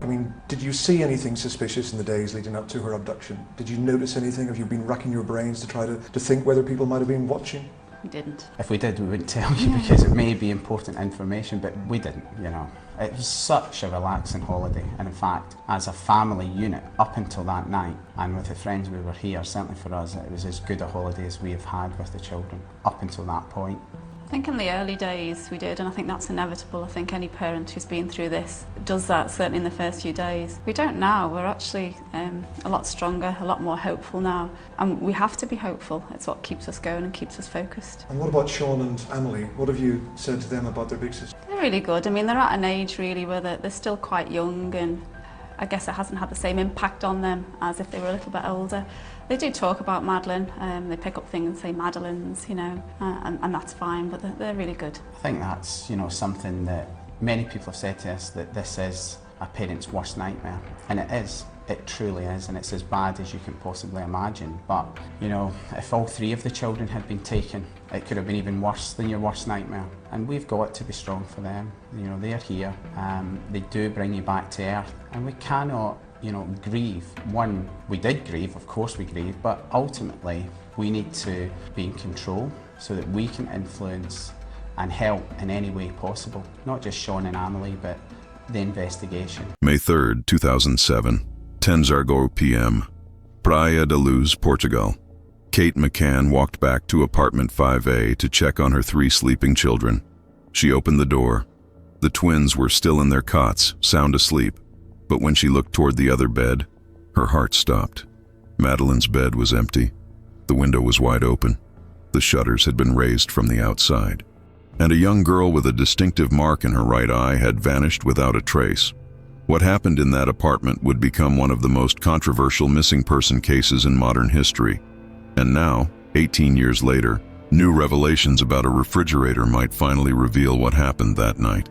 I mean, did you see anything suspicious in the days leading up to her abduction? Did you notice anything? Have you been racking your brains to try to think whether people might have been watching? We didn't. If we did, we wouldn't tell you because it may be important information, but we didn't, you know. It was such a relaxing holiday, and in fact, as a family unit, up until that night, and with the friends we were here, certainly for us, it was as good a holiday as we have had with the children, up until that point. I think in the early days we did, and I think that's inevitable. I think any parent who's been through this does that, certainly in the first few days. We don't now. We're actually a lot stronger, a lot more hopeful now. And we have to be hopeful. It's what keeps us going and keeps us focused. And what about Sean and Emily? What have you said to them about their big sister? They're really good. I mean, they're at an age really where they're still quite young, and I guess it hasn't had the same impact on them as if they were a little bit older. They do talk about Madeleine, they pick up things and say Madeleine's, you know, and that's fine, but they're really good. I think that's, you know, something that many people have said to us, that this is a parent's worst nightmare, and it is. It truly is, and it's as bad as you can possibly imagine. But, you know, if all three of the children had been taken, it could have been even worse than your worst nightmare. And we've got to be strong for them. You know, they're here. They do bring you back to earth, and we cannot, you know, grieve. One, we did grieve, of course we grieve, but ultimately we need to be in control so that we can influence and help in any way possible. Not just Sean and Emily, but the investigation. May 3rd, 2007. 10:00 p.m. Praia da Luz, Portugal. Kate McCann walked back to apartment 5A to check on her 3 sleeping children. She opened the door. The twins were still in their cots, sound asleep, but when she looked toward the other bed, her heart stopped. Madeleine's bed was empty. The window was wide open. The shutters had been raised from the outside, and a young girl with a distinctive mark in her right eye had vanished without a trace. What happened in that apartment would become one of the most controversial missing person cases in modern history. And now, 18 years later, new revelations about a refrigerator might finally reveal what happened that night.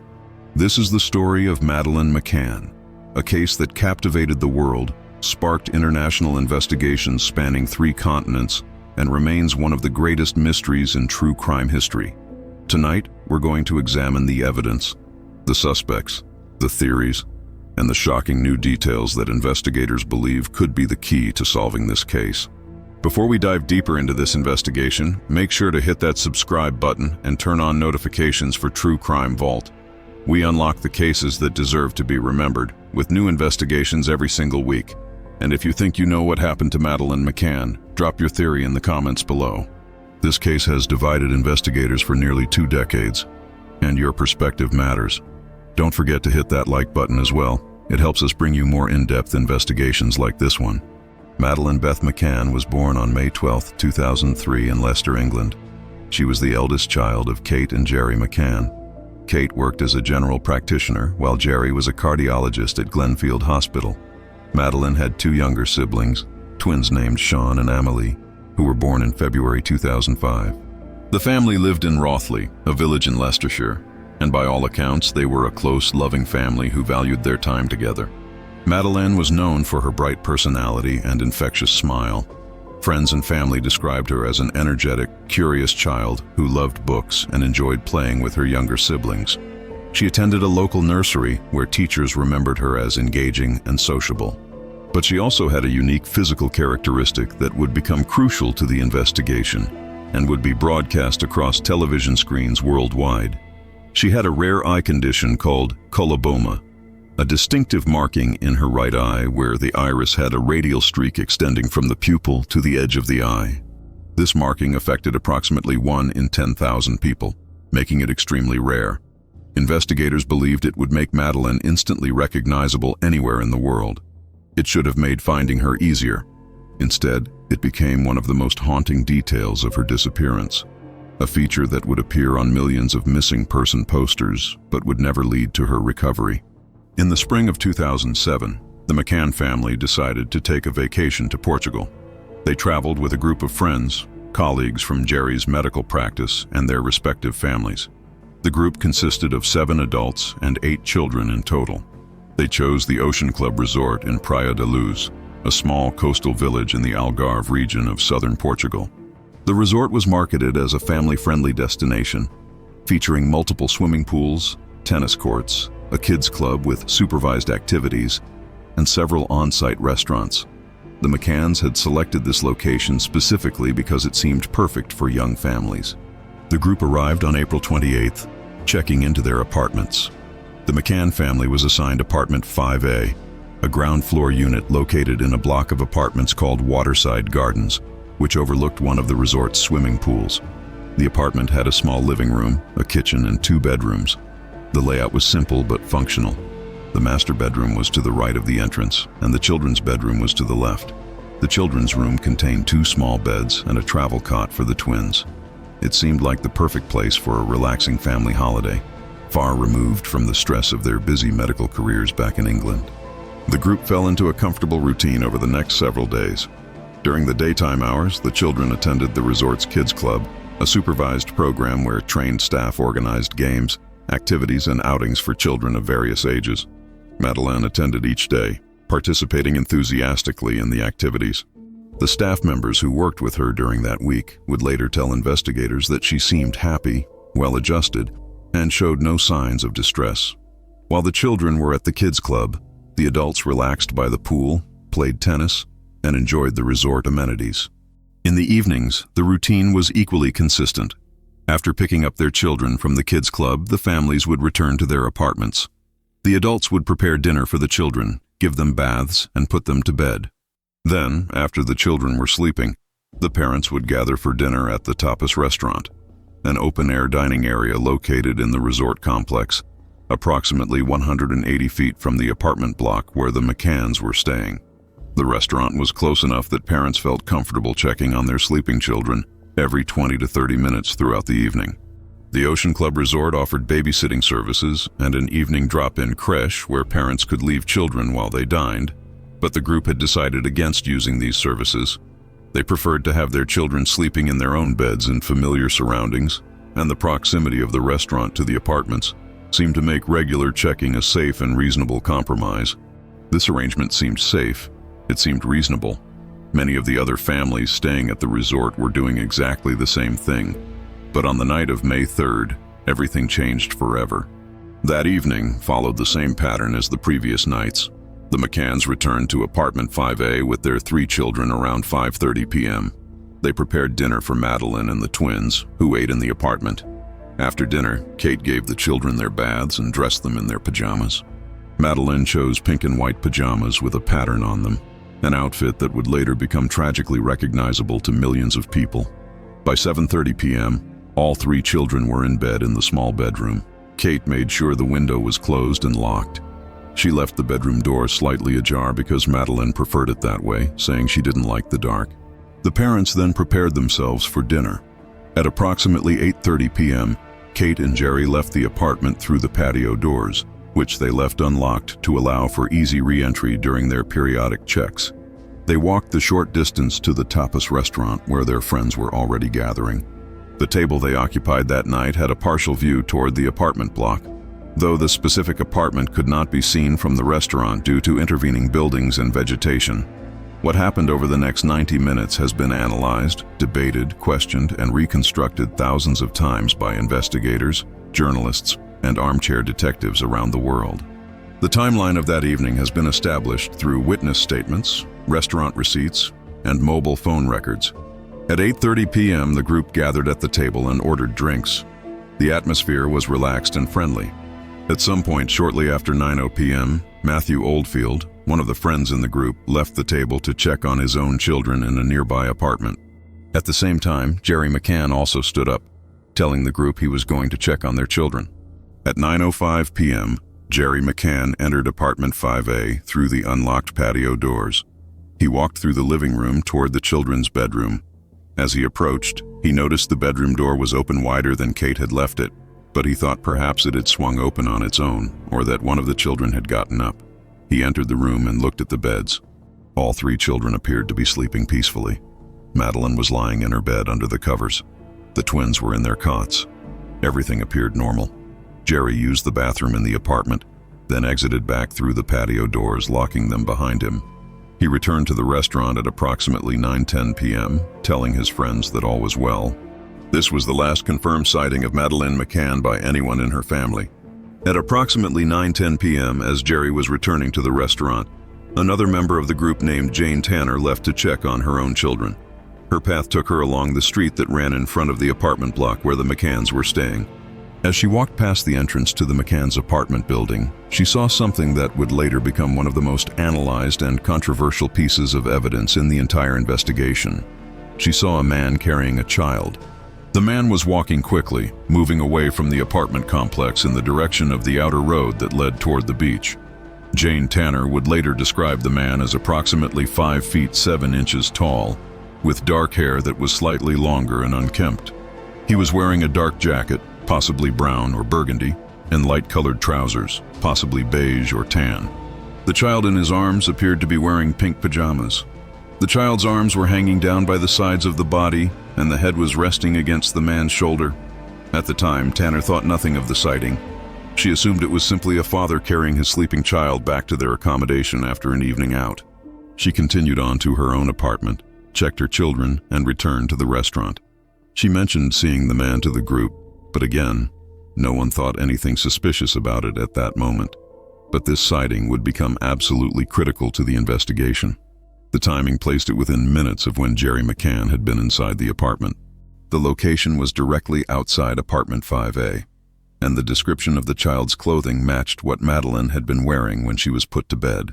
This is the story of Madeleine McCann, a case that captivated the world, sparked international investigations spanning 3 continents, and remains one of the greatest mysteries in true crime history. Tonight, we're going to examine the evidence, the suspects, the theories, and the shocking new details that investigators believe could be the key to solving this case. Before we dive deeper into this investigation, make sure to hit that subscribe button and turn on notifications for True Crime Vault. We unlock the cases that deserve to be remembered, with new investigations every single week. And if you think you know what happened to Madeleine McCann, drop your theory in the comments below. This case has divided investigators for nearly 2 decades, and your perspective matters. Don't forget to hit that like button as well. It helps us bring you more in-depth investigations like this one. Madeleine Beth McCann was born on May 12, 2003 in Leicester, England. She was the eldest child of Kate and Jerry McCann. Kate worked as a general practitioner, while Jerry was a cardiologist at Glenfield Hospital. Madeleine had 2 younger siblings, twins named Sean and Emily, who were born in February 2005. The family lived in Rothley, a village in Leicestershire, and by all accounts, they were a close, loving family who valued their time together. Madeleine was known for her bright personality and infectious smile. Friends and family described her as an energetic, curious child who loved books and enjoyed playing with her younger siblings. She attended a local nursery where teachers remembered her as engaging and sociable. But she also had a unique physical characteristic that would become crucial to the investigation and would be broadcast across television screens worldwide. She had a rare eye condition called coloboma, a distinctive marking in her right eye where the iris had a radial streak extending from the pupil to the edge of the eye. This marking affected approximately 1 in 10,000 people, making it extremely rare. Investigators believed it would make Madeleine instantly recognizable anywhere in the world. It should have made finding her easier. Instead, it became one of the most haunting details of her disappearance, a feature that would appear on millions of missing person posters but would never lead to her recovery. In the spring of 2007, the McCann family decided to take a vacation to Portugal. They traveled with a group of friends, colleagues from Jerry's medical practice, and their respective families. The group consisted of 7 adults and 8 children in total. They chose the Ocean Club Resort in Praia da Luz, a small coastal village in the Algarve region of southern Portugal. The resort was marketed as a family-friendly destination, featuring multiple swimming pools, tennis courts, a kids club with supervised activities, and several on-site restaurants. The McCanns had selected this location specifically because it seemed perfect for young families. The group arrived on April 28th, checking into their apartments. The McCann family was assigned apartment 5A, a ground floor unit located in a block of apartments called Waterside Gardens, which overlooked one of the resort's swimming pools. The apartment had a small living room, a kitchen, and 2 bedrooms. The layout was simple but functional. The master bedroom was to the right of the entrance, and the children's bedroom was to the left. The children's room contained 2 small beds and a travel cot for the twins. It seemed like the perfect place for a relaxing family holiday, far removed from the stress of their busy medical careers back in England. The group fell into a comfortable routine over the next several days. During the daytime hours, the children attended the resort's kids club, a supervised program where trained staff organized games, activities, and outings for children of various ages. Madeleine attended each day, participating enthusiastically in the activities. The staff members who worked with her during that week would later tell investigators that she seemed happy, well-adjusted, and showed no signs of distress. While the children were at the kids club, the adults relaxed by the pool, played tennis, and enjoyed the resort amenities. In the evenings, the routine was equally consistent. After picking up their children from the kids club, the families would return to their apartments. The adults would prepare dinner for the children, give them baths, and put them to bed. Then, after the children were sleeping, the parents would gather for dinner at the Tapas restaurant, an open-air dining area located in the resort complex, approximately 180 feet from the apartment block where the McCanns were staying. The restaurant was close enough that parents felt comfortable checking on their sleeping children every 20 to 30 minutes throughout the evening. The Ocean Club Resort offered babysitting services and an evening drop-in creche where parents could leave children while they dined, but the group had decided against using these services. They preferred to have their children sleeping in their own beds in familiar surroundings, and the proximity of the restaurant to the apartments seemed to make regular checking a safe and reasonable compromise. This arrangement seemed safe. It seemed reasonable. Many of the other families staying at the resort were doing exactly the same thing. But on the night of May 3rd, everything changed forever. That evening followed the same pattern as the previous nights. The McCanns returned to apartment 5A with their 3 children around 5:30 p.m. They prepared dinner for Madeleine and the twins, who ate in the apartment. After dinner, Kate gave the children their baths and dressed them in their pajamas. Madeleine chose pink and white pajamas with a pattern on them, an outfit that would later become tragically recognizable to millions of people. By 7:30 p.m., all 3 children were in bed in the small bedroom. Kate made sure the window was closed and locked. She left the bedroom door slightly ajar because Madeleine preferred it that way, saying she didn't like the dark. The parents then prepared themselves for dinner. At approximately 8:30 p.m., Kate and Jerry left the apartment through the patio doors, which they left unlocked to allow for easy re-entry during their periodic checks. They walked the short distance to the Tapas restaurant where their friends were already gathering. The table they occupied that night had a partial view toward the apartment block, though the specific apartment could not be seen from the restaurant due to intervening buildings and vegetation. What happened over the next 90 minutes has been analyzed, debated, questioned, and reconstructed thousands of times by investigators, journalists, and armchair detectives around the world. The timeline of that evening has been established through witness statements, restaurant receipts, and mobile phone records. At 8:30 p.m., the group gathered at the table and ordered drinks. The atmosphere was relaxed and friendly. At some point shortly after 9:00 p.m., Matthew Oldfield, one of the friends in the group, left the table to check on his own children in a nearby apartment. At the same time, Jerry McCann also stood up, telling the group he was going to check on their children. At 9:05 p.m., Jerry McCann entered apartment 5A through the unlocked patio doors. He walked through the living room toward the children's bedroom. As he approached, he noticed the bedroom door was open wider than Kate had left it, but he thought perhaps it had swung open on its own, or that one of the children had gotten up. He entered the room and looked at the beds. All 3 children appeared to be sleeping peacefully. Madeleine was lying in her bed under the covers. The twins were in their cots. Everything appeared normal. Jerry used the bathroom in the apartment, then exited back through the patio doors, locking them behind him. He returned to the restaurant at approximately 9:10 p.m., telling his friends that all was well. This was the last confirmed sighting of Madeleine McCann by anyone in her family. At approximately 9:10 p.m., as Jerry was returning to the restaurant, another member of the group named Jane Tanner left to check on her own children. Her path took her along the street that ran in front of the apartment block where the McCanns were staying. As she walked past the entrance to the McCanns' apartment building, she saw something that would later become one of the most analyzed and controversial pieces of evidence in the entire investigation. She saw a man carrying a child. The man was walking quickly, moving away from the apartment complex in the direction of the outer road that led toward the beach. Jane Tanner would later describe the man as approximately 5 feet 7 inches tall, with dark hair that was slightly longer and unkempt. He was wearing a dark jacket, possibly brown or burgundy, and light-colored trousers, possibly beige or tan. The child in his arms appeared to be wearing pink pajamas. The child's arms were hanging down by the sides of the body, and the head was resting against the man's shoulder. At the time, Tanner thought nothing of the sighting. She assumed it was simply a father carrying his sleeping child back to their accommodation after an evening out. She continued on to her own apartment, checked her children, and returned to the restaurant. She mentioned seeing the man to the group, but again, no one thought anything suspicious about it at that moment. But this sighting would become absolutely critical to the investigation. The timing placed it within minutes of when Jerry McCann had been inside the apartment. The location was directly outside apartment 5A, and the description of the child's clothing matched what Madeleine had been wearing when she was put to bed.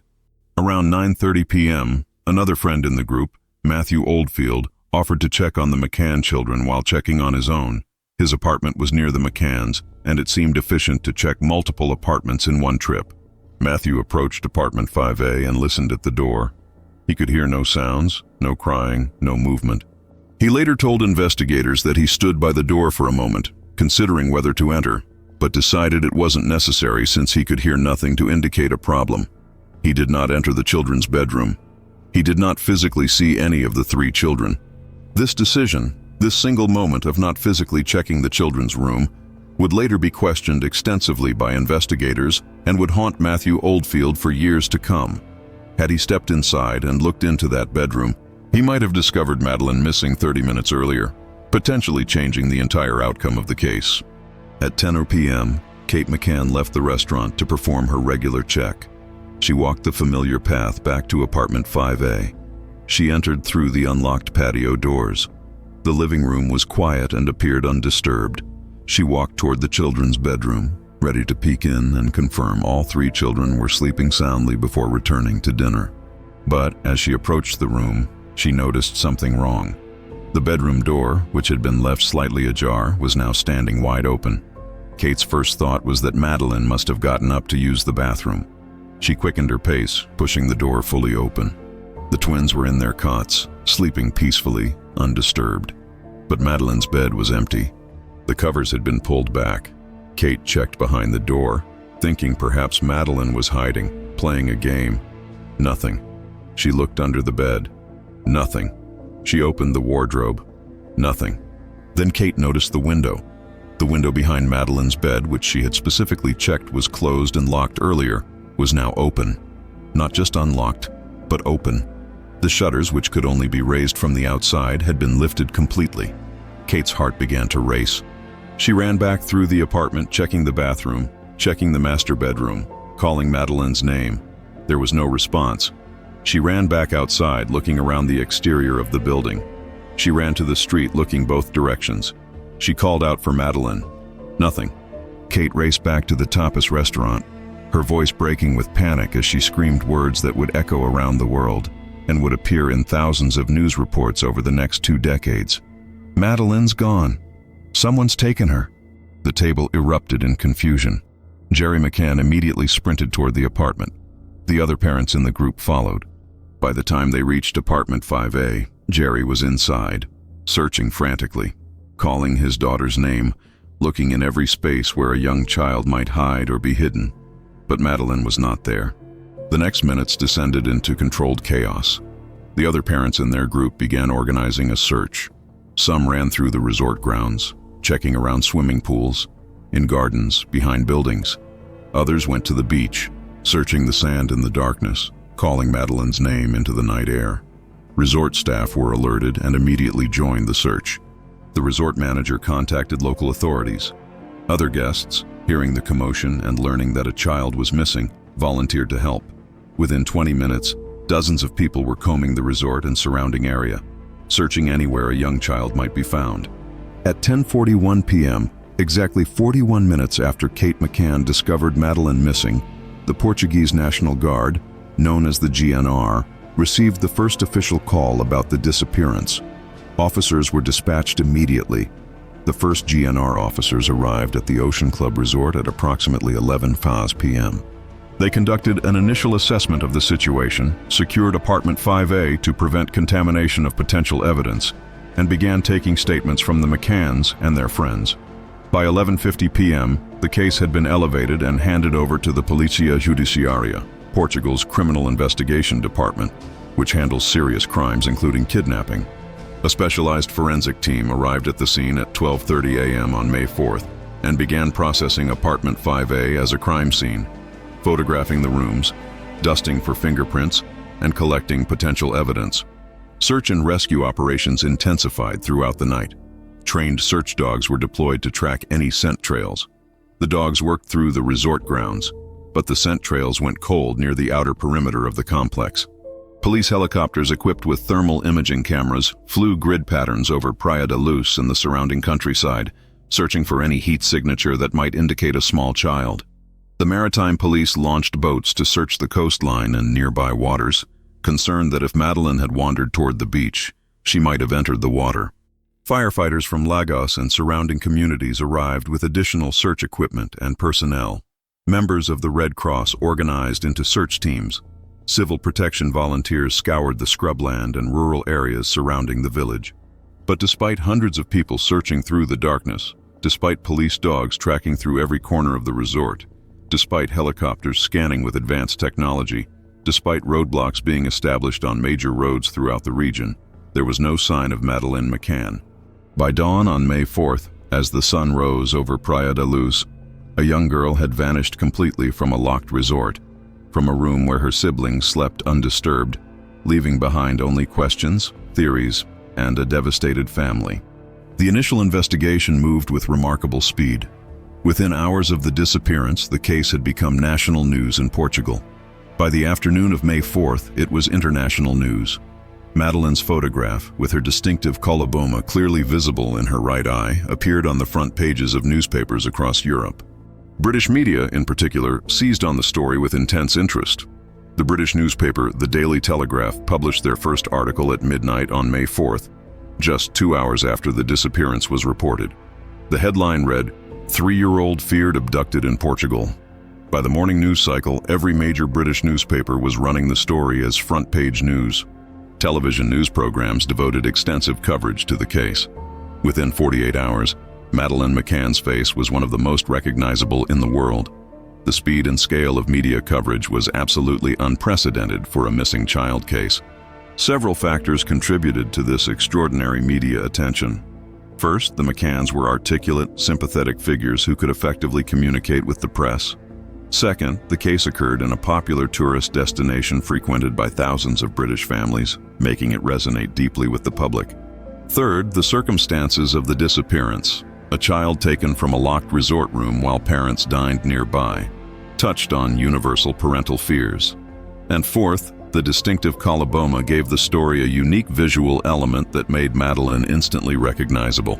Around 9:30 p.m., another friend in the group, Matthew Oldfield, offered to check on the McCann children while checking on his own. His apartment was near the McCanns, and it seemed efficient to check multiple apartments in one trip. Matthew approached apartment 5A and listened at the door. He could hear no sounds, no crying, no movement. He later told investigators that he stood by the door for a moment, considering whether to enter, but decided it wasn't necessary since he could hear nothing to indicate a problem. He did not enter the children's bedroom. He did not physically see any of the 3 children. This decision, this single moment of not physically checking the children's room, would later be questioned extensively by investigators and would haunt Matthew Oldfield for years to come. Had he stepped inside and looked into that bedroom, he might have discovered Madeleine missing 30 minutes earlier, potentially changing the entire outcome of the case. At 10 p.m., Kate McCann left the restaurant to perform her regular check. She walked the familiar path back to apartment 5A. She entered through the unlocked patio doors. The living room was quiet and appeared undisturbed. She walked toward the children's bedroom, ready to peek in and confirm all 3 children were sleeping soundly before returning to dinner. But as she approached the room, she noticed something wrong. The bedroom door, which had been left slightly ajar, was now standing wide open. Kate's first thought was that Madeleine must have gotten up to use the bathroom. She quickened her pace, pushing the door fully open. The twins were in their cots, sleeping peacefully, undisturbed. But Madeleine's bed was empty. The covers had been pulled back. Kate checked behind the door, thinking perhaps Madeleine was hiding, playing a game. Nothing. She looked under the bed. Nothing. She opened the wardrobe. Nothing. Then Kate noticed the window. The window behind Madeleine's bed, which she had specifically checked was closed and locked earlier, was now open. Not just unlocked, but open. The shutters, which could only be raised from the outside, had been lifted completely. Kate's heart began to race. She ran back through the apartment, checking the bathroom, checking the master bedroom, calling Madeleine's name. There was no response. She ran back outside, looking around the exterior of the building. She ran to the street, looking both directions. She called out for Madeleine. Nothing. Kate raced back to the tapas restaurant, her voice breaking with panic as she screamed words that would echo around the world and would appear in thousands of news reports over the next 2 decades. Madeleine's gone. Someone's taken her. The table erupted in confusion. Jerry McCann immediately sprinted toward the apartment. The other parents in the group followed. By the time they reached apartment 5A, Jerry was inside, searching frantically, calling his daughter's name, looking in every space where a young child might hide or be hidden. But Madeleine was not there. The next minutes descended into controlled chaos. The other parents in their group began organizing a search. Some ran through the resort grounds, checking around swimming pools, in gardens, behind buildings. Others went to the beach, searching the sand in the darkness, calling Madeleine's name into the night air. Resort staff were alerted and immediately joined the search. The resort manager contacted local authorities. Other guests, hearing the commotion and learning that a child was missing, volunteered to help. Within 20 minutes, dozens of people were combing the resort and surrounding area, searching anywhere a young child might be found. At 10:41 p.m., exactly 41 minutes after Kate McCann discovered Madeleine missing, the Portuguese National Guard, known as the GNR, received the first official call about the disappearance. Officers were dispatched immediately. The first GNR officers arrived at the Ocean Club Resort at approximately 11:05 p.m. They conducted an initial assessment of the situation, secured apartment 5A to prevent contamination of potential evidence, and began taking statements from the McCanns and their friends. By 11:50 p.m., the case had been elevated and handed over to the Polícia Judiciária, Portugal's criminal investigation department, which handles serious crimes including kidnapping. A specialized forensic team arrived at the scene at 12:30 a.m. on May 4th and began processing apartment 5A as a crime scene, photographing the rooms, dusting for fingerprints, and collecting potential evidence. Search and rescue operations intensified throughout the night. Trained search dogs were deployed to track any scent trails. The dogs worked through the resort grounds, but the scent trails went cold near the outer perimeter of the complex. Police helicopters equipped with thermal imaging cameras flew grid patterns over Praia da Luz and the surrounding countryside, searching for any heat signature that might indicate a small child. The maritime police launched boats to search the coastline and nearby waters, concerned that if Madeleine had wandered toward the beach, she might have entered the water. Firefighters from Lagos and surrounding communities arrived with additional search equipment and personnel. Members of the Red Cross organized into search teams. Civil protection volunteers scoured the scrubland and rural areas surrounding the village. But despite hundreds of people searching through the darkness, despite police dogs tracking through every corner of the resort, despite helicopters scanning with advanced technology, despite roadblocks being established on major roads throughout the region, there was no sign of Madeleine McCann. By dawn on May 4th, as the sun rose over Praia da Luz, a young girl had vanished completely from a locked resort, from a room where her siblings slept undisturbed, leaving behind only questions, theories, and a devastated family. The initial investigation moved with remarkable speed. Within hours of the disappearance, the case had become national news in Portugal. By the afternoon of May 4th, it was international news. Madeleine's photograph, with her distinctive coloboma clearly visible in her right eye, appeared on the front pages of newspapers across Europe. British media, in particular, seized on the story with intense interest. The British newspaper The Daily Telegraph published their first article at midnight on May 4th, just 2 hours after the disappearance was reported. The headline read, "3-year-old feared abducted in Portugal." By the morning news cycle, every major British newspaper was running the story as front-page news. Television news programs devoted extensive coverage to the case. Within 48 hours, Madeleine McCann's face was one of the most recognizable in the world. The speed and scale of media coverage was absolutely unprecedented for a missing child case. Several factors contributed to this extraordinary media attention. First, the McCanns were articulate, sympathetic figures who could effectively communicate with the press. Second, the case occurred in a popular tourist destination frequented by thousands of British families, making it resonate deeply with the public. Third, the circumstances of the disappearance, a child taken from a locked resort room while parents dined nearby, touched on universal parental fears. And fourth, the distinctive coloboma gave the story a unique visual element that made Madeleine instantly recognizable.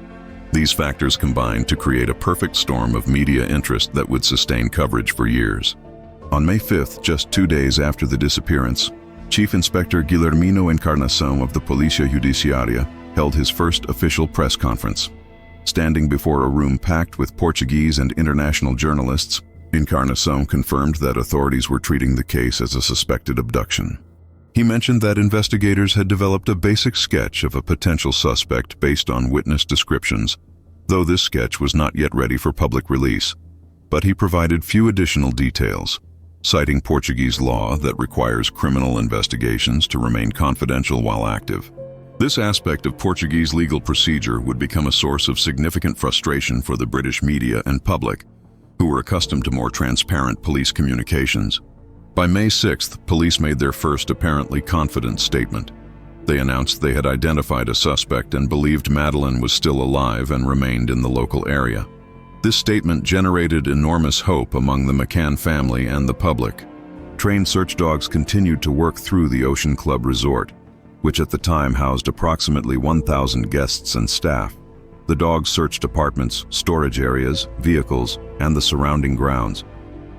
These factors combined to create a perfect storm of media interest that would sustain coverage for years. On May 5th, just 2 days after the disappearance, Chief Inspector Guilhermino Encarnação of the Polícia Judiciária held his first official press conference. Standing before a room packed with Portuguese and international journalists, Encarnação confirmed that authorities were treating the case as a suspected abduction. He mentioned that investigators had developed a basic sketch of a potential suspect based on witness descriptions, though this sketch was not yet ready for public release. But he provided few additional details, citing Portuguese law that requires criminal investigations to remain confidential while active. This aspect of Portuguese legal procedure would become a source of significant frustration for the British media and public, who were accustomed to more transparent police communications. By May 6th, police made their first apparently confident statement. They announced they had identified a suspect and believed Madeleine was still alive and remained in the local area. This statement generated enormous hope among the McCann family and the public. Trained search dogs continued to work through the Ocean Club Resort, which at the time housed approximately 1,000 guests and staff. The dogs searched apartments, storage areas, vehicles, and the surrounding grounds.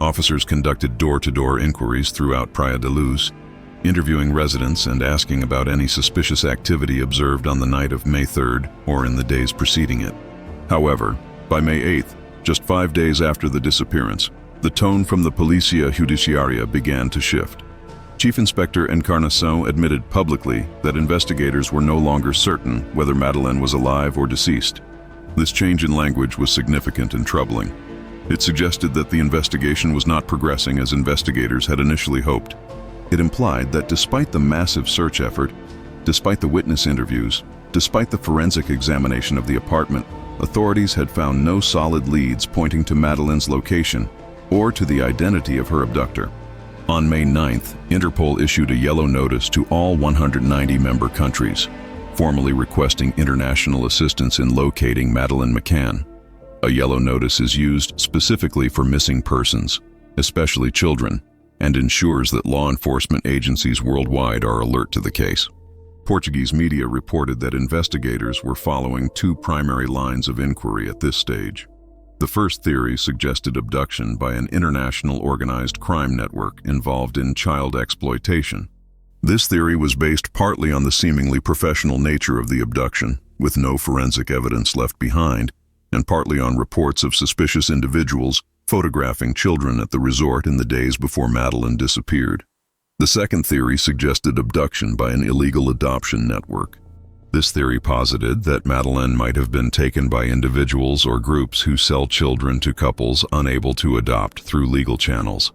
Officers conducted door-to-door inquiries throughout Praia da Luz, interviewing residents and asking about any suspicious activity observed on the night of May 3rd or in the days preceding it. However, by May 8th, just 5 days after the disappearance, the tone from the Policia Judiciaria began to shift. Chief Inspector Encarnação admitted publicly that investigators were no longer certain whether Madeleine was alive or deceased. This change in language was significant and troubling. It suggested that the investigation was not progressing as investigators had initially hoped. It implied that despite the massive search effort, despite the witness interviews, despite the forensic examination of the apartment, authorities had found no solid leads pointing to Madeleine's location or to the identity of her abductor. On May 9th, Interpol issued a yellow notice to all 190 member countries, formally requesting international assistance in locating Madeleine McCann. A yellow notice is used specifically for missing persons, especially children, and ensures that law enforcement agencies worldwide are alert to the case. Portuguese media reported that investigators were following two primary lines of inquiry at this stage. The first theory suggested abduction by an international organized crime network involved in child exploitation. This theory was based partly on the seemingly professional nature of the abduction, with no forensic evidence left behind, and partly on reports of suspicious individuals photographing children at the resort in the days before Madeleine disappeared. The second theory suggested abduction by an illegal adoption network. This theory posited that Madeleine might have been taken by individuals or groups who sell children to couples unable to adopt through legal channels.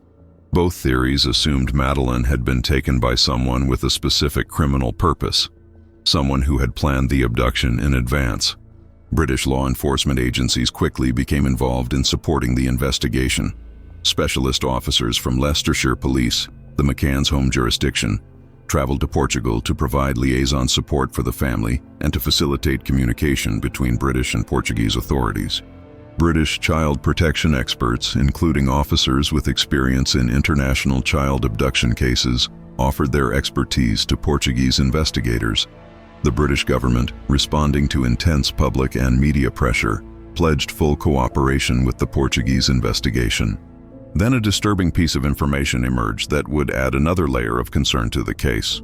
Both theories assumed Madeleine had been taken by someone with a specific criminal purpose, someone who had planned the abduction in advance. British law enforcement agencies quickly became involved in supporting the investigation. Specialist officers from Leicestershire Police, the McCann's home jurisdiction, traveled to Portugal to provide liaison support for the family and to facilitate communication between British and Portuguese authorities. British child protection experts, including officers with experience in international child abduction cases, offered their expertise to Portuguese investigators. The British government, responding to intense public and media pressure, pledged full cooperation with the Portuguese investigation. Then a disturbing piece of information emerged that would add another layer of concern to the case.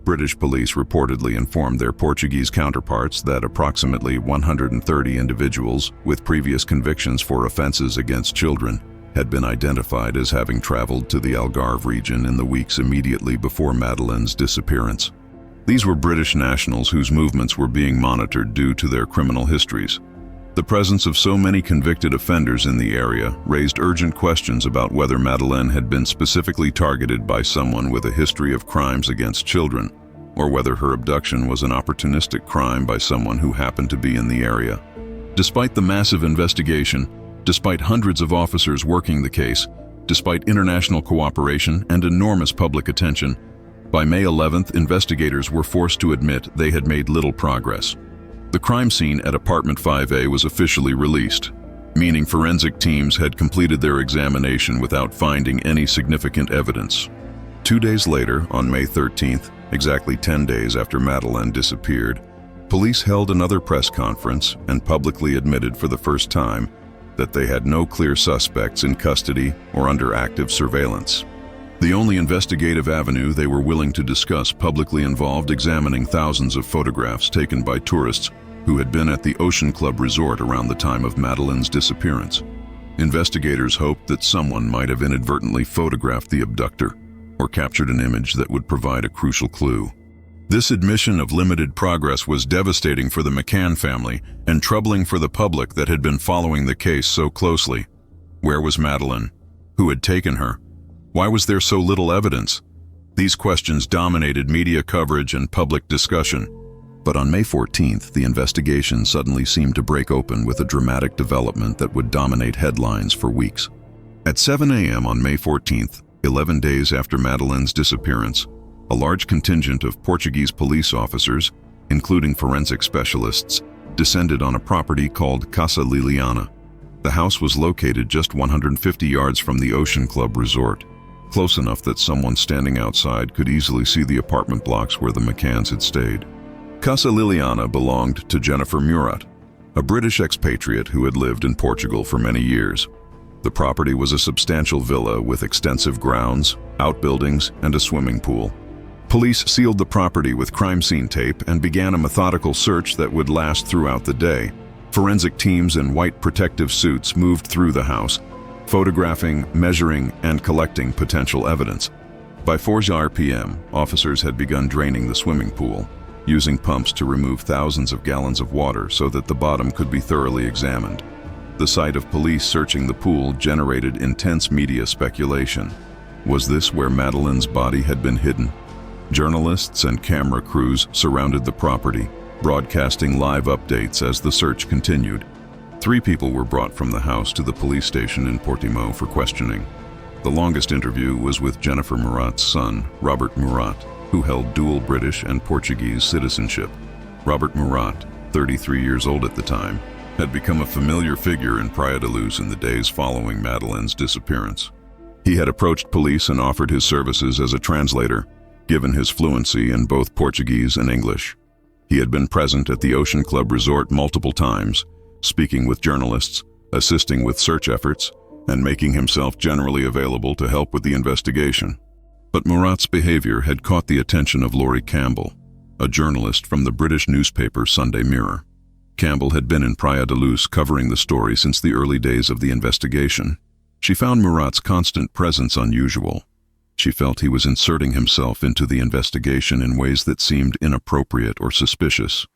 British police reportedly informed their Portuguese counterparts that approximately 130 individuals with previous convictions for offenses against children had been identified as having traveled to the Algarve region in the weeks immediately before Madeleine's disappearance. These were British nationals whose movements were being monitored due to their criminal histories. The presence of so many convicted offenders in the area raised urgent questions about whether Madeleine had been specifically targeted by someone with a history of crimes against children, or whether her abduction was an opportunistic crime by someone who happened to be in the area. Despite the massive investigation, despite hundreds of officers working the case, despite international cooperation and enormous public attention, by May 11th, investigators were forced to admit they had made little progress. The crime scene at Apartment 5A was officially released, meaning forensic teams had completed their examination without finding any significant evidence. 2 days later, on May 13th, exactly 10 days after Madeleine disappeared, police held another press conference and publicly admitted for the first time that they had no clear suspects in custody or under active surveillance. The only investigative avenue they were willing to discuss publicly involved examining thousands of photographs taken by tourists who had been at the Ocean Club Resort around the time of Madeleine's disappearance. Investigators hoped that someone might have inadvertently photographed the abductor or captured an image that would provide a crucial clue. This admission of limited progress was devastating for the McCann family and troubling for the public that had been following the case so closely. Where was Madeleine? Who had taken her? Why was there so little evidence? These questions dominated media coverage and public discussion. But on May 14th, the investigation suddenly seemed to break open with a dramatic development that would dominate headlines for weeks. At 7 a.m. on May 14th, 11 days after Madeleine's disappearance, a large contingent of Portuguese police officers, including forensic specialists, descended on a property called Casa Liliana. The house was located just 150 yards from the Ocean Club Resort, close enough that someone standing outside could easily see the apartment blocks where the McCanns had stayed. Casa Liliana belonged to Jennifer Murat, a British expatriate who had lived in Portugal for many years. The property was a substantial villa with extensive grounds, outbuildings, and a swimming pool. Police sealed the property with crime scene tape and began a methodical search that would last throughout the day. Forensic teams in white protective suits moved through the house, photographing, measuring, and collecting potential evidence. By 4 p.m., officers had begun draining the swimming pool, using pumps to remove thousands of gallons of water so that the bottom could be thoroughly examined. The sight of police searching the pool generated intense media speculation. Was this where Madeleine's body had been hidden? Journalists and camera crews surrounded the property, broadcasting live updates as the search continued. 3 people were brought from the house to the police station in Portimão for questioning. The longest interview was with Jennifer Murat's son, Robert Murat, who held dual British and Portuguese citizenship. Robert Murat, 33 years old at the time, had become a familiar figure in Praia da Luz in the days following Madeleine's disappearance. He had approached police and offered his services as a translator, given his fluency in both Portuguese and English. He had been present at the Ocean Club Resort multiple times, speaking with journalists, assisting with search efforts, and making himself generally available to help with the investigation. But Murat's behavior had caught the attention of Laurie Campbell, a journalist from the British newspaper Sunday Mirror. Campbell had been in Praia da Luz covering the story since the early days of the investigation. She found Murat's constant presence unusual. She felt he was inserting himself into the investigation in ways that seemed inappropriate or suspicious.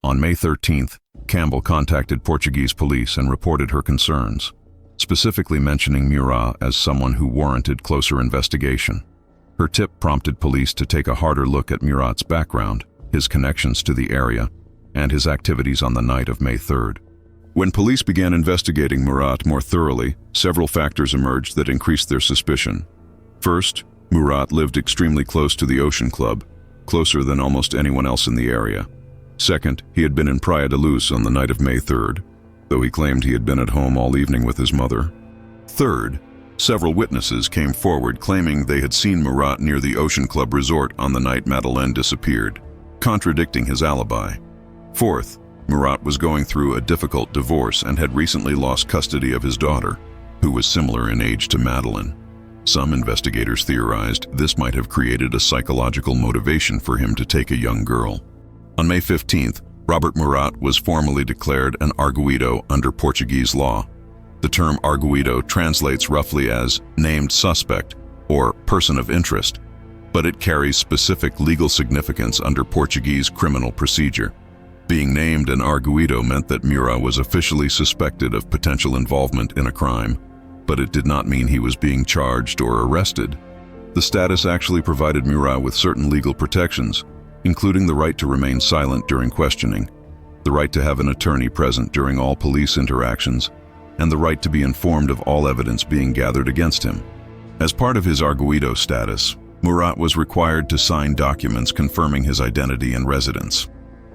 On May 13th, Campbell contacted Portuguese police and reported her concerns, specifically mentioning Murat as someone who warranted closer investigation. Her tip prompted police to take a harder look at Murat's background, his connections to the area, and his activities on the night of May 3rd. When police began investigating Murat more thoroughly, several factors emerged that increased their suspicion. First, Murat lived extremely close to the Ocean Club, closer than almost anyone else in the area. Second, he had been in Praia da Luz on the night of May 3rd, though he claimed he had been at home all evening with his mother. Third, several witnesses came forward claiming they had seen Murat near the Ocean Club Resort on the night Madeleine disappeared, contradicting his alibi. Fourth, Murat was going through a difficult divorce and had recently lost custody of his daughter, who was similar in age to Madeleine. Some investigators theorized this might have created a psychological motivation for him to take a young girl. On May 15th, Robert Murat was formally declared an arguido under Portuguese law. The term arguido translates roughly as named suspect or person of interest, but it carries specific legal significance under Portuguese criminal procedure. Being named an arguido meant that Murat was officially suspected of potential involvement in a crime, but it did not mean he was being charged or arrested. The status actually provided Murat with certain legal protections, including the right to remain silent during questioning, the right to have an attorney present during all police interactions, and the right to be informed of all evidence being gathered against him. As part of his arguido status, Murat was required to sign documents confirming his identity and residence.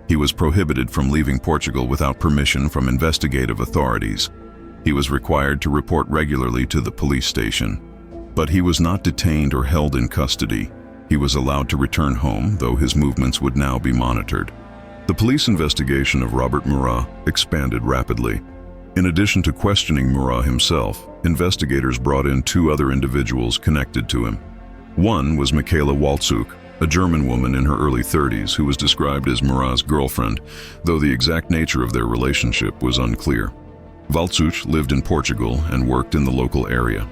He was prohibited from leaving Portugal without permission from investigative authorities. He was required to report regularly to the police station, but he was not detained or held in custody. He was allowed to return home, though his movements would now be monitored. The police investigation of Robert Murat expanded rapidly. In addition to questioning Murat himself, investigators brought in 2 other individuals connected to him. One was Michaela Walczuk, a German woman in her early 30s who was described as Murat's girlfriend, though the exact nature of their relationship was unclear. Walczuk lived in Portugal and worked in the local area.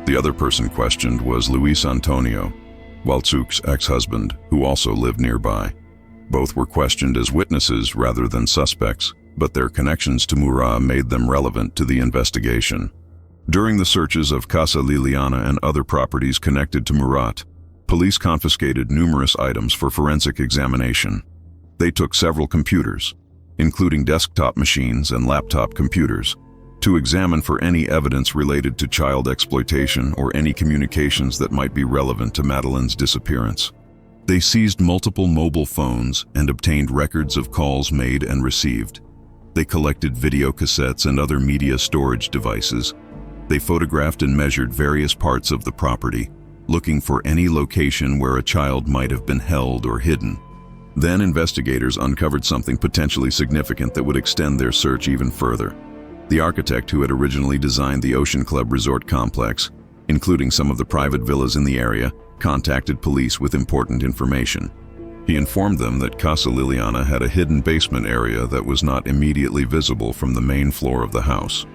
The other person questioned was Luis Antonio, Walczuk's ex-husband, who also lived nearby. Both were questioned as witnesses rather than suspects, but their connections to Murat made them relevant to the investigation. During the searches of Casa Liliana and other properties connected to Murat, police confiscated numerous items for forensic examination. They took several computers, including desktop machines and laptop computers, to examine for any evidence related to child exploitation or any communications that might be relevant to Madeleine's disappearance. They seized multiple mobile phones and obtained records of calls made and received. They collected video cassettes and other media storage devices. They photographed and measured various parts of the property, looking for any location where a child might have been held or hidden. Then investigators uncovered something potentially significant that would extend their search even further. The architect who had originally designed the Ocean Club resort complex, including some of the private villas in the area, contacted police with important information. He informed them that Casa Liliana had a hidden basement area that was not immediately visible from the main floor of the house.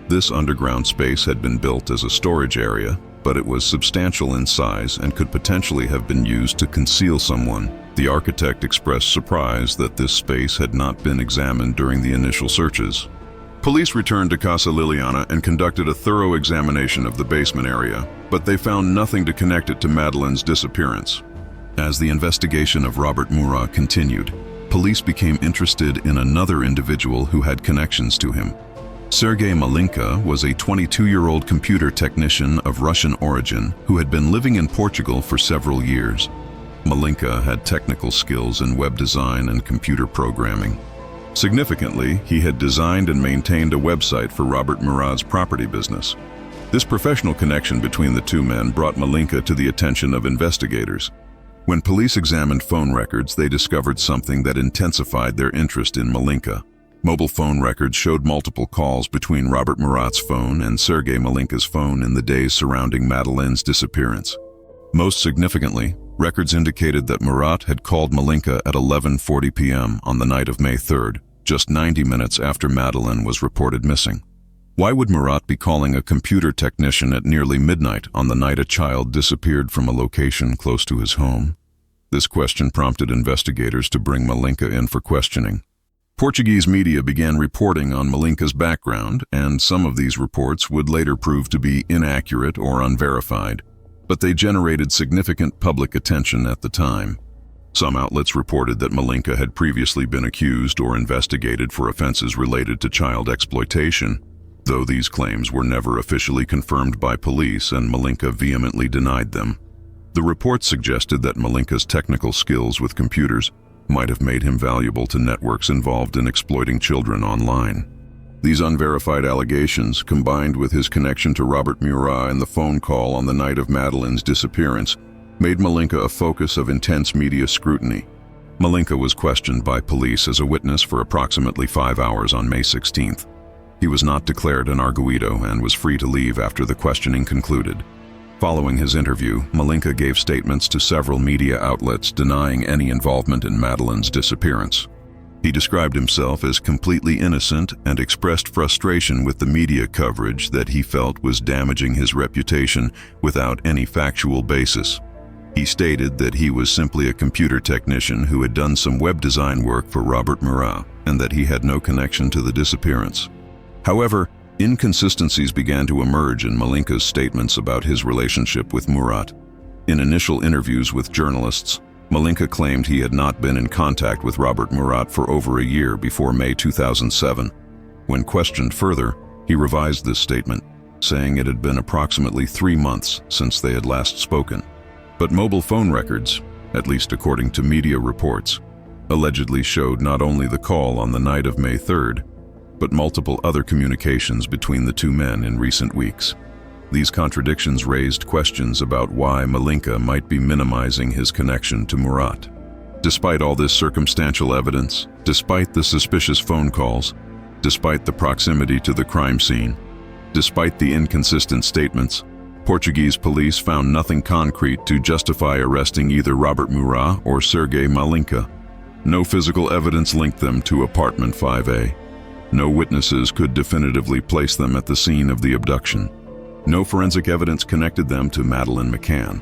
This underground space had been built as a storage area, but it was substantial in size and could potentially have been used to conceal someone. The architect expressed surprise that this space had not been examined during the initial searches. Police returned to Casa Liliana and conducted a thorough examination of the basement area, but they found nothing to connect it to Madeleine's disappearance. As the investigation of Robert Murat continued, police became interested in another individual who had connections to him. Sergei Malinka was a 22-year-old computer technician of Russian origin who had been living in Portugal for several years. Malinka had technical skills in web design and computer programming. Significantly, he had designed and maintained a website for Robert Murat's property business. This professional connection between the two men brought Malinka to the attention of investigators. When police examined phone records, they discovered something that intensified their interest in Malinka. Mobile phone records showed multiple calls between Robert Murat's phone and Sergei Malinka's phone in the days surrounding Madeleine's disappearance. Most significantly, records indicated that Murat had called Malinka at 11:40 p.m. on the night of May 3rd, just 90 minutes after Madeleine was reported missing. Why would Murat be calling a computer technician at nearly midnight on the night a child disappeared from a location close to his home? This question prompted investigators to bring Malinka in for questioning. Portuguese media began reporting on Malinka's background, and some of these reports would later prove to be inaccurate or unverified, but they generated significant public attention at the time. Some outlets reported that Malinka had previously been accused or investigated for offenses related to child exploitation, though these claims were never officially confirmed by police and Malinka vehemently denied them. The reports suggested that Malinka's technical skills with computers might have made him valuable to networks involved in exploiting children online. These unverified allegations, combined with his connection to Robert Murat and the phone call on the night of Madeleine's disappearance, made Malinka a focus of intense media scrutiny. Malinka was questioned by police as a witness for approximately 5 hours on May 16th. He was not declared an arguido and was free to leave after the questioning concluded. Following his interview, Malinka gave statements to several media outlets denying any involvement in Madeleine's disappearance. He described himself as completely innocent and expressed frustration with the media coverage that he felt was damaging his reputation without any factual basis. He stated that he was simply a computer technician who had done some web design work for Robert Murat and that he had no connection to the disappearance. However, inconsistencies began to emerge in Malinka's statements about his relationship with Murat. In initial interviews with journalists, Malinka claimed he had not been in contact with Robert Murat for over a year before May 2007. When questioned further, he revised this statement, saying it had been approximately 3 months since they had last spoken. But mobile phone records, at least according to media reports, allegedly showed not only the call on the night of May 3rd, but multiple other communications between the two men in recent weeks. These contradictions raised questions about why Malinka might be minimizing his connection to Murat. Despite all this circumstantial evidence, despite the suspicious phone calls, despite the proximity to the crime scene, despite the inconsistent statements, Portuguese police found nothing concrete to justify arresting either Robert Murat or Sergei Malinka. No physical evidence linked them to apartment 5A. No witnesses could definitively place them at the scene of the abduction. No forensic evidence connected them to Madeleine McCann.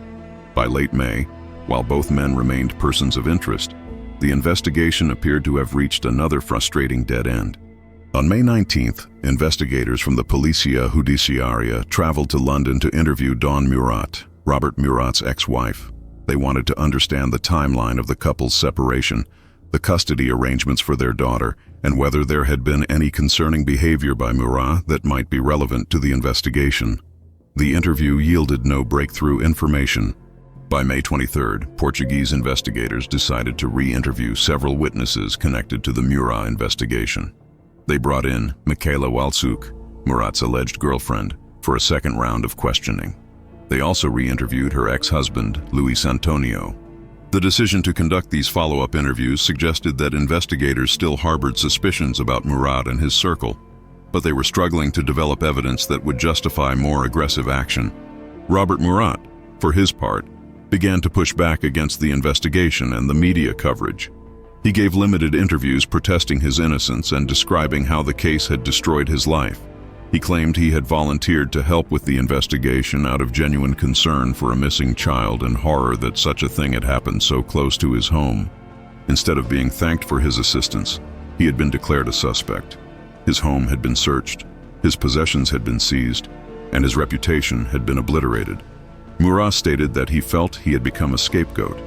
By late May, while both men remained persons of interest, the investigation appeared to have reached another frustrating dead end. On May 19th, investigators from the Polícia Judiciária traveled to London to interview Dawn Murat, Robert Murat's ex-wife. They wanted to understand the timeline of the couple's separation, the custody arrangements for their daughter, and whether there had been any concerning behavior by Murat that might be relevant to the investigation. The interview yielded no breakthrough information. By May 23rd, Portuguese investigators decided to re-interview several witnesses connected to the Murat investigation. They brought in Michaela Walczuk, Murat's alleged girlfriend, for a second round of questioning. They also re-interviewed her ex-husband, Luis Antonio. The decision to conduct these follow-up interviews suggested that investigators still harbored suspicions about Murat and his circle, but they were struggling to develop evidence that would justify more aggressive action. Robert Murat, for his part, began to push back against the investigation and the media coverage. He gave limited interviews protesting his innocence and describing how the case had destroyed his life. He claimed he had volunteered to help with the investigation out of genuine concern for a missing child and horror that such a thing had happened so close to his home. Instead of being thanked for his assistance, he had been declared a suspect. His home had been searched, his possessions had been seized, and his reputation had been obliterated. Murat stated that he felt he had become a scapegoat,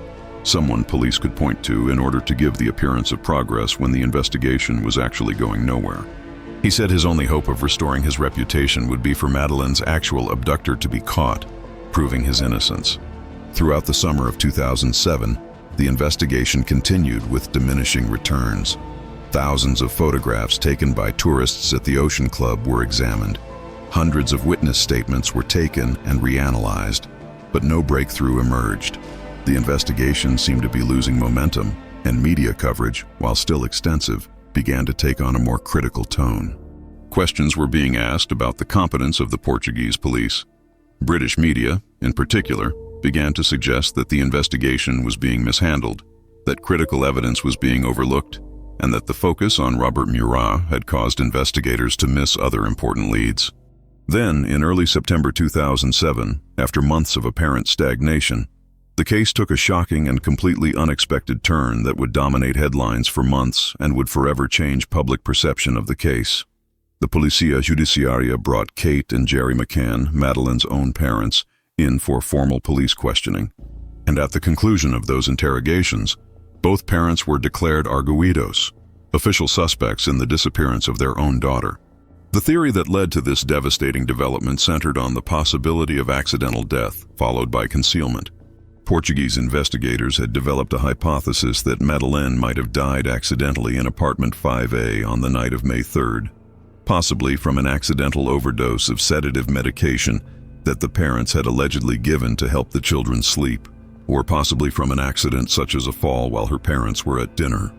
someone police could point to in order to give the appearance of progress when the investigation was actually going nowhere. He said his only hope of restoring his reputation would be for Madeleine's actual abductor to be caught, proving his innocence. Throughout the summer of 2007, the investigation continued with diminishing returns. Thousands of photographs taken by tourists at the Ocean Club were examined. Hundreds of witness statements were taken and reanalyzed, but no breakthrough emerged. The investigation seemed to be losing momentum, and media coverage, while still extensive, began to take on a more critical tone. Questions were being asked about the competence of the Portuguese police. British media, in particular, began to suggest that the investigation was being mishandled, that critical evidence was being overlooked, and that the focus on Robert Murat had caused investigators to miss other important leads. Then, in early September 2007, after months of apparent stagnation, the case took a shocking and completely unexpected turn that would dominate headlines for months and would forever change public perception of the case. The Policia Judiciaria brought Kate and Jerry McCann, Madeleine's own parents, in for formal police questioning. And at the conclusion of those interrogations, both parents were declared arguidos, official suspects in the disappearance of their own daughter. The theory that led to this devastating development centered on the possibility of accidental death, followed by concealment. Portuguese investigators had developed a hypothesis that Madeleine might have died accidentally in apartment 5A on the night of May 3rd, possibly from an accidental overdose of sedative medication that the parents had allegedly given to help the children sleep, or possibly from an accident such as a fall while her parents were at dinner.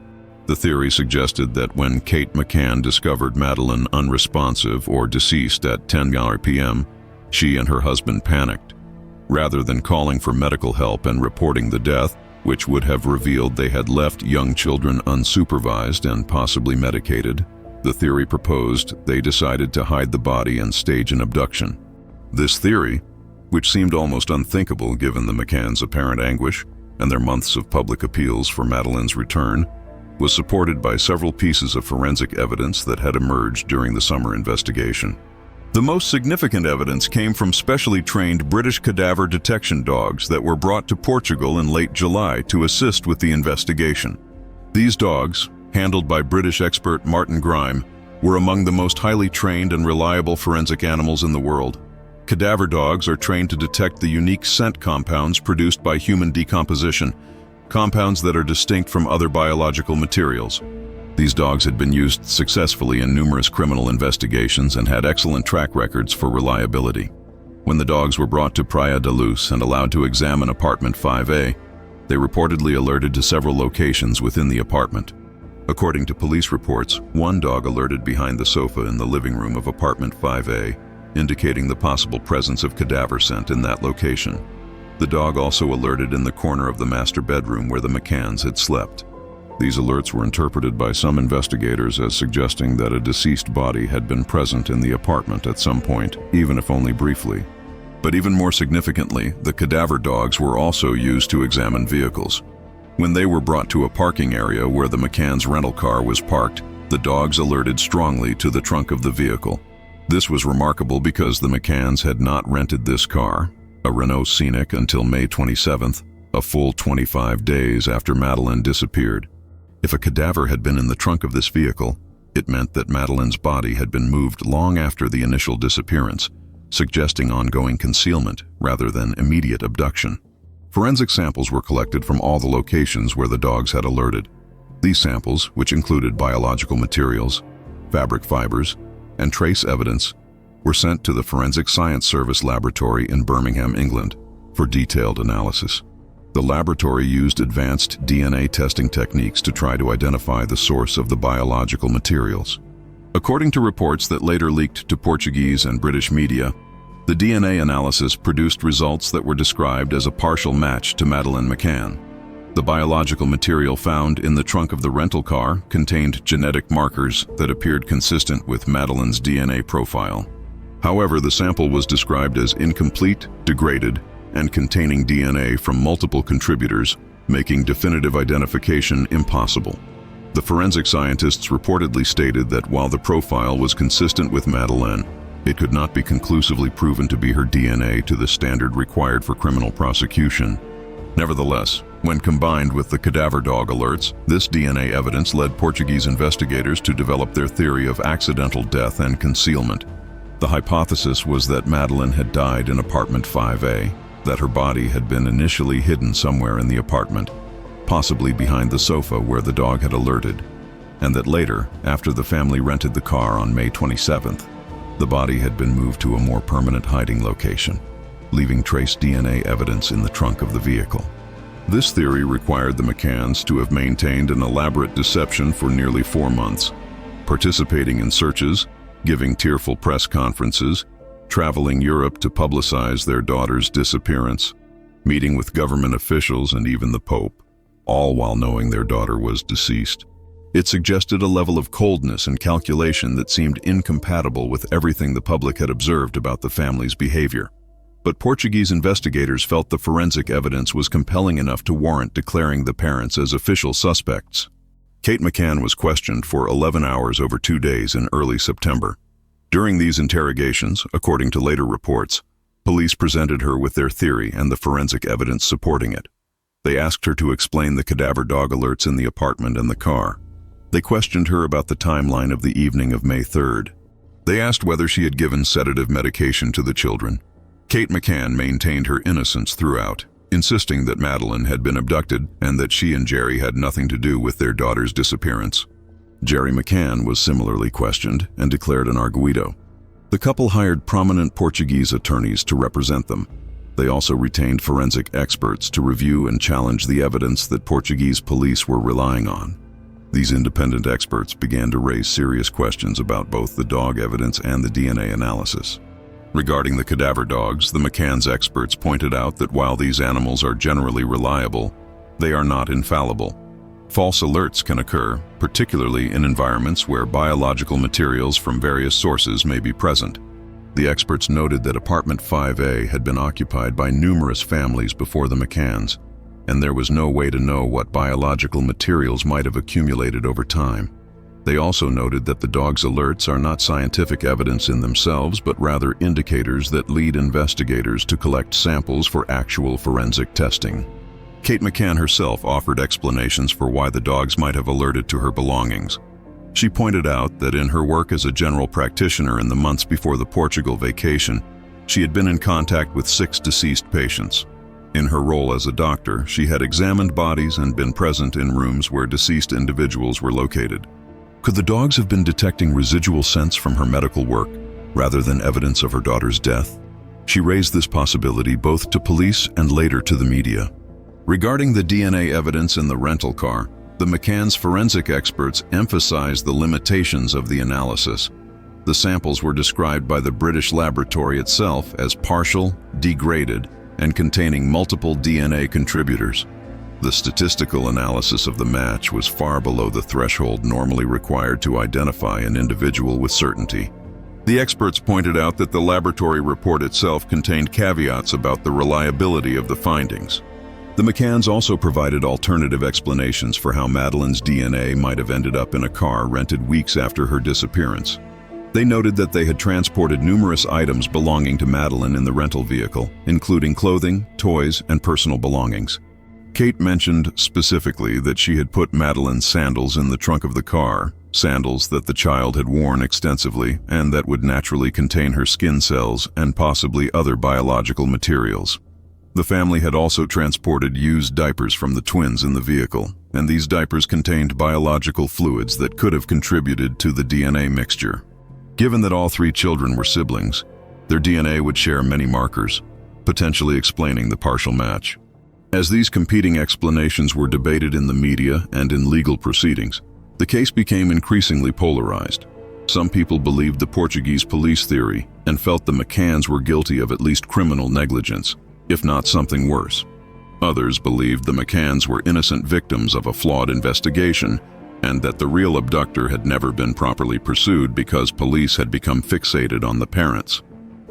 The theory suggested that when Kate McCann discovered Madeleine unresponsive or deceased at 10 p.m., she and her husband panicked. Rather than calling for medical help and reporting the death, which would have revealed they had left young children unsupervised and possibly medicated, the theory proposed they decided to hide the body and stage an abduction. This theory, which seemed almost unthinkable given the McCanns' apparent anguish and their months of public appeals for Madeleine's return, was supported by several pieces of forensic evidence that had emerged during the summer investigation. The most significant evidence came from specially trained British cadaver detection dogs that were brought to Portugal in late July to assist with the investigation. These dogs, handled by British expert Martin Grime, were among the most highly trained and reliable forensic animals in the world. Cadaver dogs are trained to detect the unique scent compounds produced by human decomposition, compounds that are distinct from other biological materials. These dogs had been used successfully in numerous criminal investigations and had excellent track records for reliability. When the dogs were brought to Praia da Luz and allowed to examine apartment 5A, they reportedly alerted to several locations within the apartment. According to police reports, one dog alerted behind the sofa in the living room of apartment 5A, indicating the possible presence of cadaver scent in that location. The dog also alerted in the corner of the master bedroom where the McCanns had slept. These alerts were interpreted by some investigators as suggesting that a deceased body had been present in the apartment at some point, even if only briefly. But even more significantly, the cadaver dogs were also used to examine vehicles. When they were brought to a parking area where the McCanns' rental car was parked, the dogs alerted strongly to the trunk of the vehicle. This was remarkable because the McCanns had not rented this car, a Renault Scenic, until May 27th, a full 25 days after Madeleine disappeared. If a cadaver had been in the trunk of this vehicle, it meant that Madeleine's body had been moved long after the initial disappearance, suggesting ongoing concealment rather than immediate abduction. Forensic samples were collected from all the locations where the dogs had alerted. These samples, which included biological materials, fabric fibers, and trace evidence were sent to the Forensic Science Service laboratory in Birmingham, England, for detailed analysis. The laboratory used advanced DNA testing techniques to try to identify the source of the biological materials. According to reports that later leaked to Portuguese and British media, the DNA analysis produced results that were described as a partial match to Madeleine McCann. The biological material found in the trunk of the rental car contained genetic markers that appeared consistent with Madeleine's DNA profile. However, the sample was described as incomplete, degraded, and containing DNA from multiple contributors, making definitive identification impossible. The forensic scientists reportedly stated that while the profile was consistent with Madeleine, it could not be conclusively proven to be her DNA to the standard required for criminal prosecution. Nevertheless, when combined with the cadaver dog alerts, this DNA evidence led Portuguese investigators to develop their theory of accidental death and concealment. The hypothesis was that Madeleine had died in apartment 5A, that her body had been initially hidden somewhere in the apartment, possibly behind the sofa where the dog had alerted, and that later, after the family rented the car on May 27th, the body had been moved to a more permanent hiding location, leaving trace DNA evidence in the trunk of the vehicle. This theory required the McCanns to have maintained an elaborate deception for nearly 4 months, participating in searches, giving tearful press conferences, traveling Europe to publicize their daughter's disappearance, meeting with government officials and even the Pope, all while knowing their daughter was deceased. It suggested a level of coldness and calculation that seemed incompatible with everything the public had observed about the family's behavior. But Portuguese investigators felt the forensic evidence was compelling enough to warrant declaring the parents as official suspects. Kate McCann was questioned for 11 hours over 2 days in early September. During these interrogations, according to later reports, police presented her with their theory and the forensic evidence supporting it. They asked her to explain the cadaver dog alerts in the apartment and the car. They questioned her about the timeline of the evening of May 3rd. They asked whether she had given sedative medication to the children. Kate McCann maintained her innocence throughout, insisting that Madeleine had been abducted and that she and Jerry had nothing to do with their daughter's disappearance. Jerry McCann was similarly questioned and declared an arguido. The couple hired prominent Portuguese attorneys to represent them. They also retained forensic experts to review and challenge the evidence that Portuguese police were relying on. These independent experts began to raise serious questions about both the dog evidence and the DNA analysis. Regarding the cadaver dogs, the McCann's experts pointed out that while these animals are generally reliable, they are not infallible. False alerts can occur, particularly in environments where biological materials from various sources may be present. The experts noted that apartment 5A had been occupied by numerous families before the McCanns, and there was no way to know what biological materials might have accumulated over time. They also noted that the dog's alerts are not scientific evidence in themselves, but rather indicators that lead investigators to collect samples for actual forensic testing. Kate McCann herself offered explanations for why the dogs might have alerted to her belongings. She pointed out that in her work as a general practitioner in the months before the Portugal vacation, she had been in contact with 6 deceased patients. In her role as a doctor, she had examined bodies and been present in rooms where deceased individuals were located. Could the dogs have been detecting residual scents from her medical work, rather than evidence of her daughter's death? She raised this possibility both to police and later to the media. Regarding the DNA evidence in the rental car, the McCann's forensic experts emphasized the limitations of the analysis. The samples were described by the British laboratory itself as partial, degraded, and containing multiple DNA contributors. The statistical analysis of the match was far below the threshold normally required to identify an individual with certainty. The experts pointed out that the laboratory report itself contained caveats about the reliability of the findings. The McCanns also provided alternative explanations for how Madeleine's DNA might have ended up in a car rented weeks after her disappearance. They noted that they had transported numerous items belonging to Madeleine in the rental vehicle, including clothing, toys, and personal belongings. Kate mentioned specifically that she had put Madeleine's sandals in the trunk of the car, sandals that the child had worn extensively and that would naturally contain her skin cells and possibly other biological materials. The family had also transported used diapers from the twins in the vehicle, and these diapers contained biological fluids that could have contributed to the DNA mixture. Given that all 3 children were siblings, their DNA would share many markers, potentially explaining the partial match. As these competing explanations were debated in the media and in legal proceedings, the case became increasingly polarized. Some people believed the Portuguese police theory and felt the McCanns were guilty of at least criminal negligence, if not something worse. Others believed the McCanns were innocent victims of a flawed investigation and that the real abductor had never been properly pursued because police had become fixated on the parents.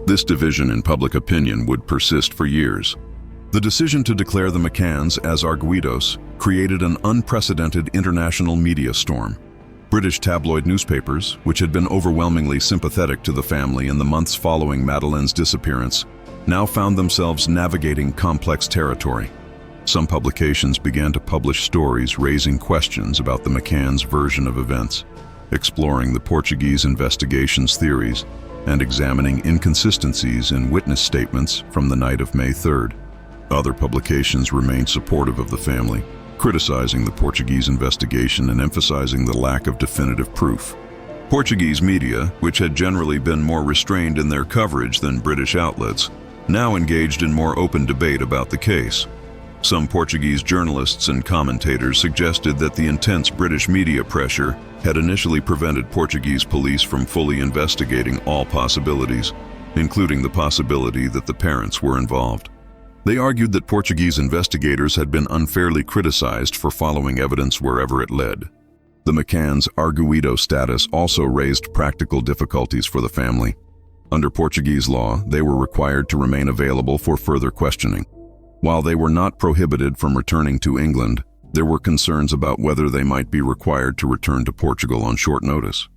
This division in public opinion would persist for years. The decision to declare the McCanns as arguidos created an unprecedented international media storm. British tabloid newspapers, which had been overwhelmingly sympathetic to the family in the months following Madeleine's disappearance, now found themselves navigating complex territory. Some publications began to publish stories raising questions about the McCanns' version of events, exploring the Portuguese investigation's theories, and examining inconsistencies in witness statements from the night of May 3rd. Other publications remained supportive of the family, criticizing the Portuguese investigation and emphasizing the lack of definitive proof. Portuguese media, which had generally been more restrained in their coverage than British outlets, now engaged in more open debate about the case. Some Portuguese journalists and commentators suggested that the intense British media pressure had initially prevented Portuguese police from fully investigating all possibilities, including the possibility that the parents were involved. They argued that Portuguese investigators had been unfairly criticized for following evidence wherever it led. The McCanns' arguido status also raised practical difficulties for the family. Under Portuguese law, they were required to remain available for further questioning. While they were not prohibited from returning to England, there were concerns about whether they might be required to return to Portugal on short notice.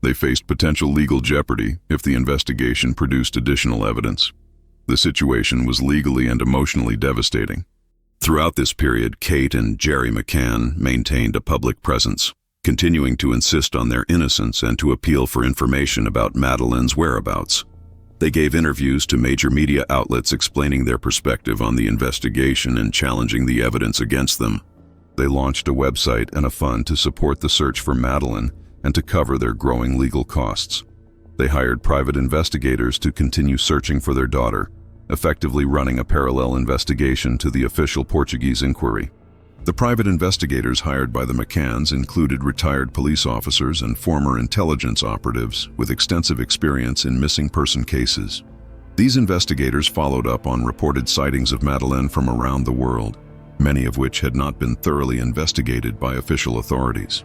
They faced potential legal jeopardy if the investigation produced additional evidence. The situation was legally and emotionally devastating. Throughout this period, Kate and Adrien McCann maintained a public presence, continuing to insist on their innocence and to appeal for information about Madeleine's whereabouts. They gave interviews to major media outlets explaining their perspective on the investigation and challenging the evidence against them. They launched a website and a fund to support the search for Madeleine and to cover their growing legal costs. They hired private investigators to continue searching for their daughter, effectively running a parallel investigation to the official Portuguese inquiry. The private investigators hired by the McCanns included retired police officers and former intelligence operatives with extensive experience in missing person cases. These investigators followed up on reported sightings of Madeleine from around the world, many of which had not been thoroughly investigated by official authorities.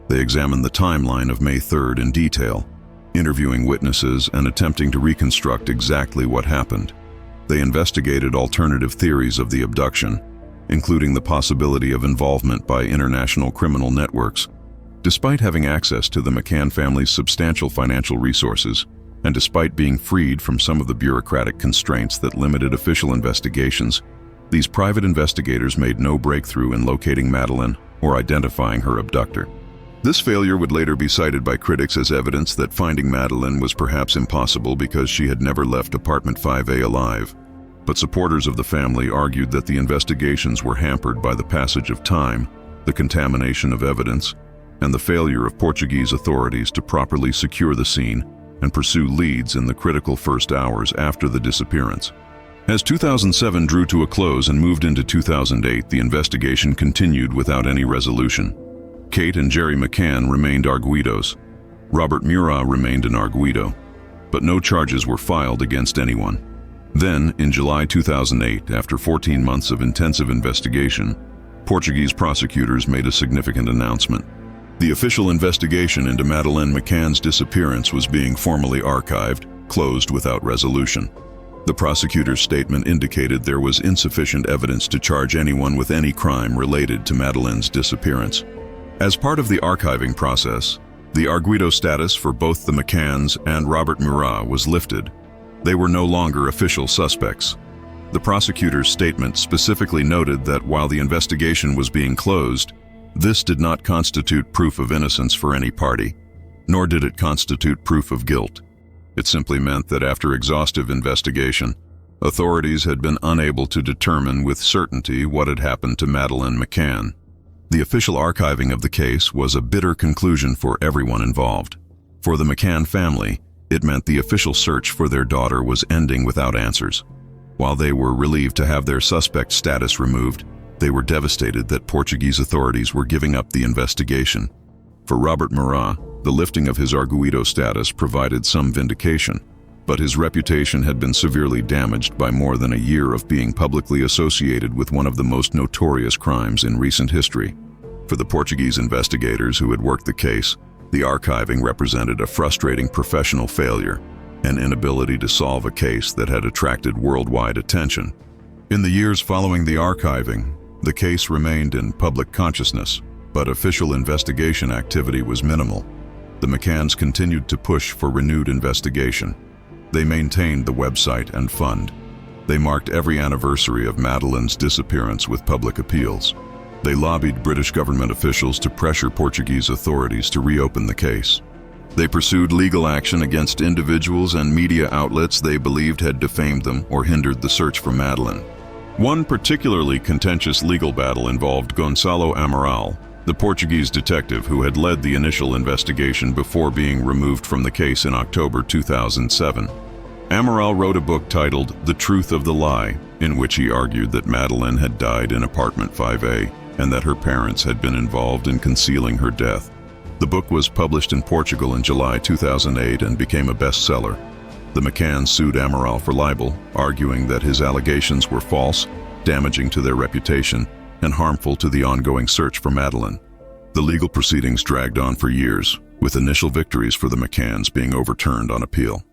They examined the timeline of May 3rd in detail, interviewing witnesses and attempting to reconstruct exactly what happened. They investigated alternative theories of the abduction, including the possibility of involvement by international criminal networks. Despite having access to the McCann family's substantial financial resources, and despite being freed from some of the bureaucratic constraints that limited official investigations, these private investigators made no breakthrough in locating Madeleine or identifying her abductor. This failure would later be cited by critics as evidence that finding Madeleine was perhaps impossible because she had never left apartment 5A alive. But supporters of the family argued that the investigations were hampered by the passage of time, the contamination of evidence, and the failure of Portuguese authorities to properly secure the scene and pursue leads in the critical first hours after the disappearance. As 2007 drew to a close and moved into 2008, the investigation continued without any resolution. Kate and Adrien McCann remained arguidos. Robert Murat remained an arguido, but no charges were filed against anyone. Then, in July 2008, after 14 months of intensive investigation, Portuguese prosecutors made a significant announcement. The official investigation into Madeleine McCann's disappearance was being formally archived, closed without resolution. The prosecutor's statement indicated there was insufficient evidence to charge anyone with any crime related to Madeleine's disappearance. As part of the archiving process, the arguido status for both the McCanns and Robert Murat was lifted. They were no longer official suspects. The prosecutor's statement specifically noted that while the investigation was being closed, this did not constitute proof of innocence for any party, nor did it constitute proof of guilt. It simply meant that after exhaustive investigation, authorities had been unable to determine with certainty what had happened to Madeleine McCann. The official archiving of the case was a bitter conclusion for everyone involved. For the McCann family, it meant the official search for their daughter was ending without answers. While they were relieved to have their suspect status removed, they were devastated that Portuguese authorities were giving up the investigation. For Robert Murat, the lifting of his arguido status provided some vindication, but his reputation had been severely damaged by more than a year of being publicly associated with one of the most notorious crimes in recent history. For the Portuguese investigators who had worked the case, the archiving represented a frustrating professional failure, an inability to solve a case that had attracted worldwide attention. In the years following the archiving, the case remained in public consciousness, but official investigation activity was minimal. The McCanns continued to push for renewed investigation. They maintained the website and fund. They marked every anniversary of Madeleine's disappearance with public appeals. They lobbied British government officials to pressure Portuguese authorities to reopen the case. They pursued legal action against individuals and media outlets they believed had defamed them or hindered the search for Madeleine. One particularly contentious legal battle involved Gonçalo Amaral, the Portuguese detective who had led the initial investigation before being removed from the case in October 2007. Amaral wrote a book titled The Truth of the Lie, in which he argued that Madeleine had died in apartment 5A and that her parents had been involved in concealing her death. The book was published in Portugal in July 2008 and became a bestseller. The McCanns sued Amaral for libel, arguing that his allegations were false, damaging to their reputation, and harmful to the ongoing search for Madeleine. The legal proceedings dragged on for years, with initial victories for the McCanns being overturned on appeal.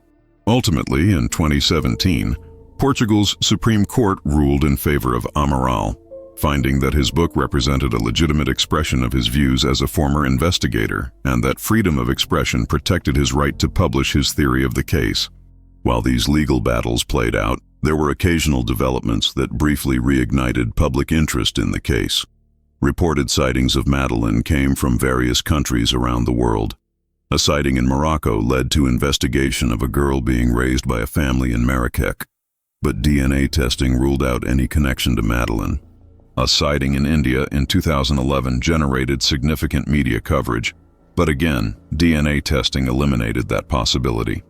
Ultimately, in 2017, Portugal's Supreme Court ruled in favor of Amaral, finding that his book represented a legitimate expression of his views as a former investigator and that freedom of expression protected his right to publish his theory of the case. While these legal battles played out, there were occasional developments that briefly reignited public interest in the case. Reported sightings of Madeleine came from various countries around the world. A sighting in Morocco led to investigation of a girl being raised by a family in Marrakech, but DNA testing ruled out any connection to Madeleine. A sighting in India in 2011 generated significant media coverage, but again, DNA testing eliminated that possibility.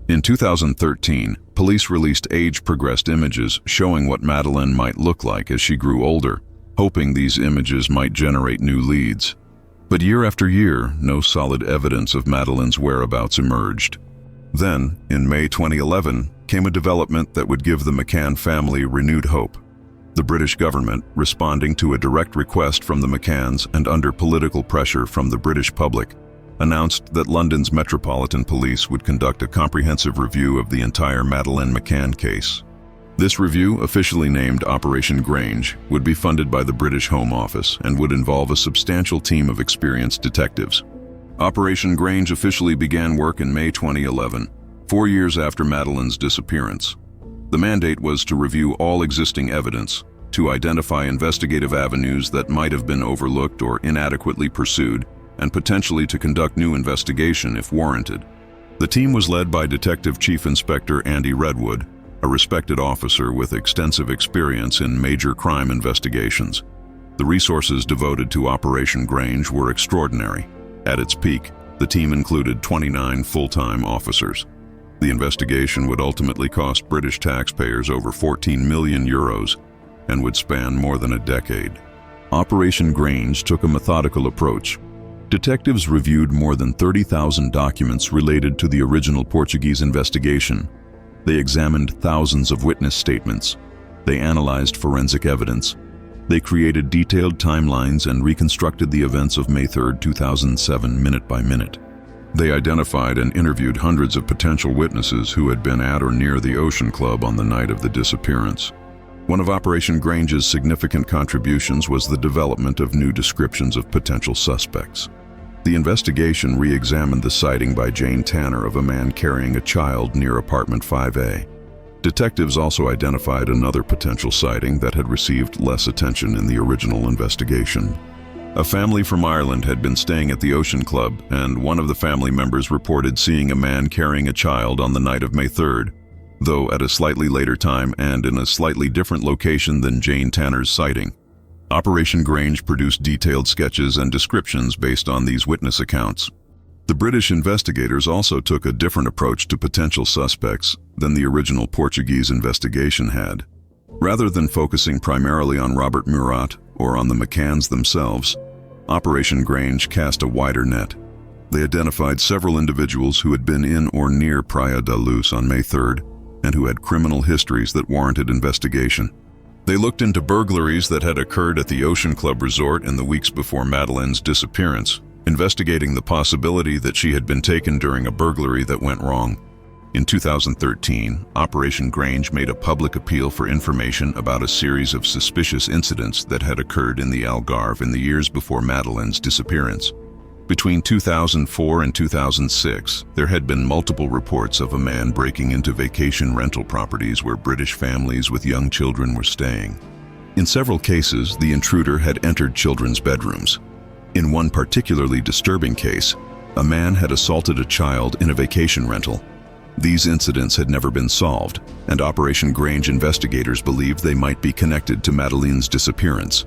In 2013, police released age-progressed images showing what Madeleine might look like as she grew older, hoping these images might generate new leads. But year after year, no solid evidence of Madeleine's whereabouts emerged. Then, in May 2011, came a development that would give the McCann family renewed hope. The British government, responding to a direct request from the McCanns and under political pressure from the British public, announced that London's Metropolitan Police would conduct a comprehensive review of the entire Madeleine McCann case. This review, officially named Operation Grange, would be funded by the British Home Office and would involve a substantial team of experienced detectives. Operation Grange officially began work in May 2011, 4 years after Madeleine's disappearance. The mandate was to review all existing evidence, to identify investigative avenues that might have been overlooked or inadequately pursued, and potentially to conduct new investigation if warranted. The team was led by Detective Chief Inspector Andy Redwood, a respected officer with extensive experience in major crime investigations. The resources devoted to Operation Grange were extraordinary. At its peak, the team included 29 full-time officers. The investigation would ultimately cost British taxpayers over 14 million euros and would span more than a decade. Operation Grange took a methodical approach. Detectives reviewed more than 30,000 documents related to the original Portuguese investigation. They examined thousands of witness statements. They analyzed forensic evidence. They created detailed timelines and reconstructed the events of May 3, 2007, minute by minute. They identified and interviewed hundreds of potential witnesses who had been at or near the Ocean Club on the night of the disappearance. One of Operation Grange's significant contributions was the development of new descriptions of potential suspects. The investigation re-examined the sighting by Jane Tanner of a man carrying a child near apartment 5A. Detectives also identified another potential sighting that had received less attention in the original investigation. A family from Ireland had been staying at the Ocean Club, and one of the family members reported seeing a man carrying a child on the night of May 3rd, though at a slightly later time and in a slightly different location than Jane Tanner's sighting. Operation Grange produced detailed sketches and descriptions based on these witness accounts. The British investigators also took a different approach to potential suspects than the original Portuguese investigation had. Rather than focusing primarily on Robert Murat or on the McCanns themselves, Operation Grange cast a wider net. They identified several individuals who had been in or near Praia da Luz on May 3rd and who had criminal histories that warranted investigation. They looked into burglaries that had occurred at the Ocean Club Resort in the weeks before Madeleine's disappearance, investigating the possibility that she had been taken during a burglary that went wrong. In 2013, Operation Grange made a public appeal for information about a series of suspicious incidents that had occurred in the Algarve in the years before Madeleine's disappearance. Between 2004 and 2006, there had been multiple reports of a man breaking into vacation rental properties where British families with young children were staying. In several cases, the intruder had entered children's bedrooms. In one particularly disturbing case, a man had assaulted a child in a vacation rental. These incidents had never been solved, and Operation Grange investigators believed they might be connected to Madeleine's disappearance.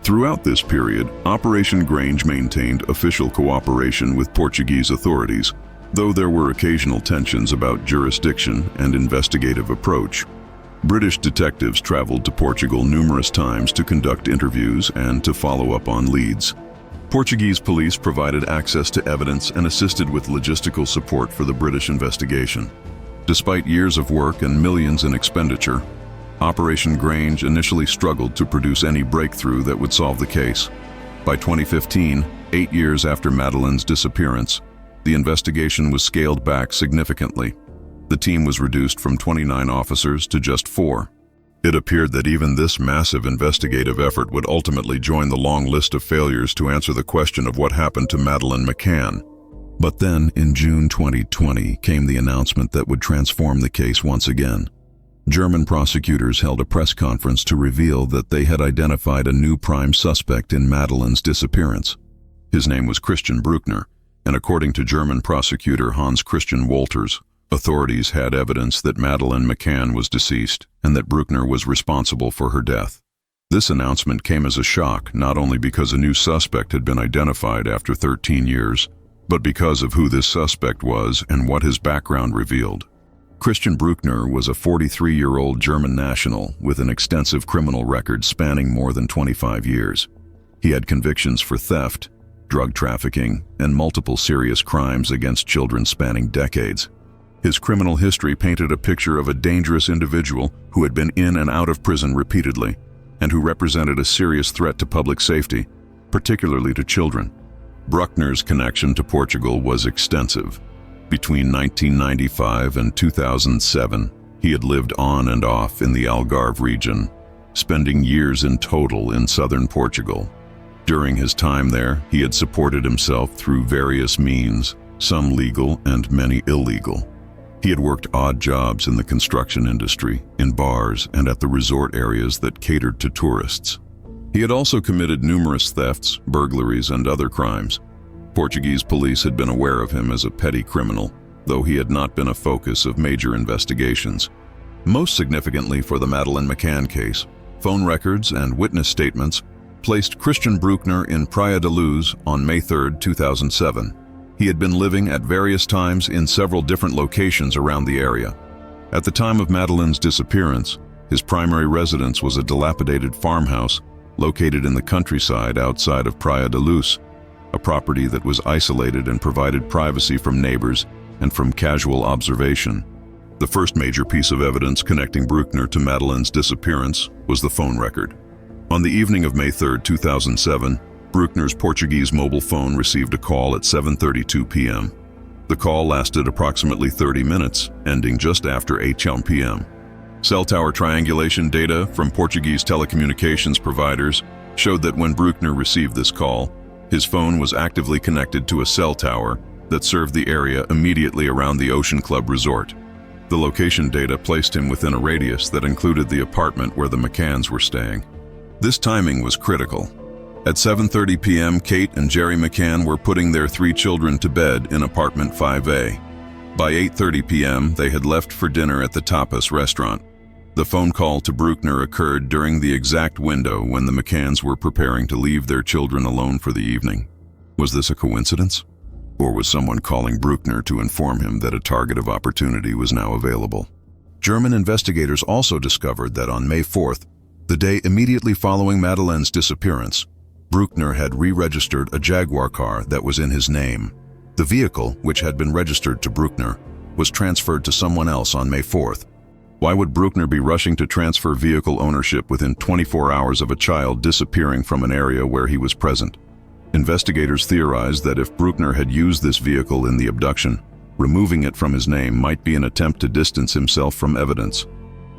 Throughout this period, Operation Grange maintained official cooperation with Portuguese authorities, though there were occasional tensions about jurisdiction and investigative approach. British detectives traveled to Portugal numerous times to conduct interviews and to follow up on leads. Portuguese police provided access to evidence and assisted with logistical support for the British investigation. Despite years of work and millions in expenditure, Operation Grange initially struggled to produce any breakthrough that would solve the case. By 2015, 8 years after Madeleine's disappearance, the investigation was scaled back significantly. The team was reduced from 29 officers to just 4. It appeared that even this massive investigative effort would ultimately join the long list of failures to answer the question of what happened to Madeleine McCann. But then, in June 2020, came the announcement that would transform the case once again. German prosecutors held a press conference to reveal that they had identified a new prime suspect in Madeleine's disappearance. His name was Christian Brueckner, and according to German prosecutor Hans Christian Wolters, authorities had evidence that Madeleine McCann was deceased and that Brueckner was responsible for her death. This announcement came as a shock, not only because a new suspect had been identified after 13 years, but because of who this suspect was and what his background revealed. Christian Brueckner was a 43-year-old German national with an extensive criminal record spanning more than 25 years. He had convictions for theft, drug trafficking, and multiple serious crimes against children spanning decades. His criminal history painted a picture of a dangerous individual who had been in and out of prison repeatedly, and who represented a serious threat to public safety, particularly to children. Brueckner's connection to Portugal was extensive. Between 1995 and 2007, he had lived on and off in the Algarve region, spending years in total in southern Portugal. During his time there, he had supported himself through various means, some legal and many illegal. He had worked odd jobs in the construction industry, in bars, and at the resort areas that catered to tourists. He had also committed numerous thefts, burglaries, and other crimes. Portuguese police had been aware of him as a petty criminal, though he had not been a focus of major investigations. Most significantly for the Madeleine McCann case, phone records and witness statements placed Christian Brueckner in Praia da Luz on May 3, 2007. He had been living at various times in several different locations around the area. At the time of Madeleine's disappearance, his primary residence was a dilapidated farmhouse located in the countryside outside of Praia da Luz, a property that was isolated and provided privacy from neighbors and from casual observation. The first major piece of evidence connecting Brueckner to Madeleine's disappearance was the phone record. On the evening of May 3, 2007, Brueckner's Portuguese mobile phone received a call at 7:32 p.m. The call lasted approximately 30 minutes, ending just after 8 p.m. Cell tower triangulation data from Portuguese telecommunications providers showed that when Brueckner received this call, his phone was actively connected to a cell tower that served the area immediately around the Ocean Club Resort. The location data placed him within a radius that included the apartment where the McCanns were staying. This timing was critical. At 7:30 p.m., Kate and Jerry McCann were putting their 3 children to bed in apartment 5A. By 8:30 p.m., they had left for dinner at the tapas restaurant. The phone call to Brueckner occurred during the exact window when the McCanns were preparing to leave their children alone for the evening. Was this a coincidence? Or was someone calling Brueckner to inform him that a target of opportunity was now available? German investigators also discovered that on May 4th, the day immediately following Madeleine's disappearance, Brueckner had re-registered a Jaguar car that was in his name. The vehicle, which had been registered to Brueckner, was transferred to someone else on May 4th. Why would Brueckner be rushing to transfer vehicle ownership within 24 hours of a child disappearing from an area where he was present? Investigators theorized that if Brueckner had used this vehicle in the abduction, removing it from his name might be an attempt to distance himself from evidence.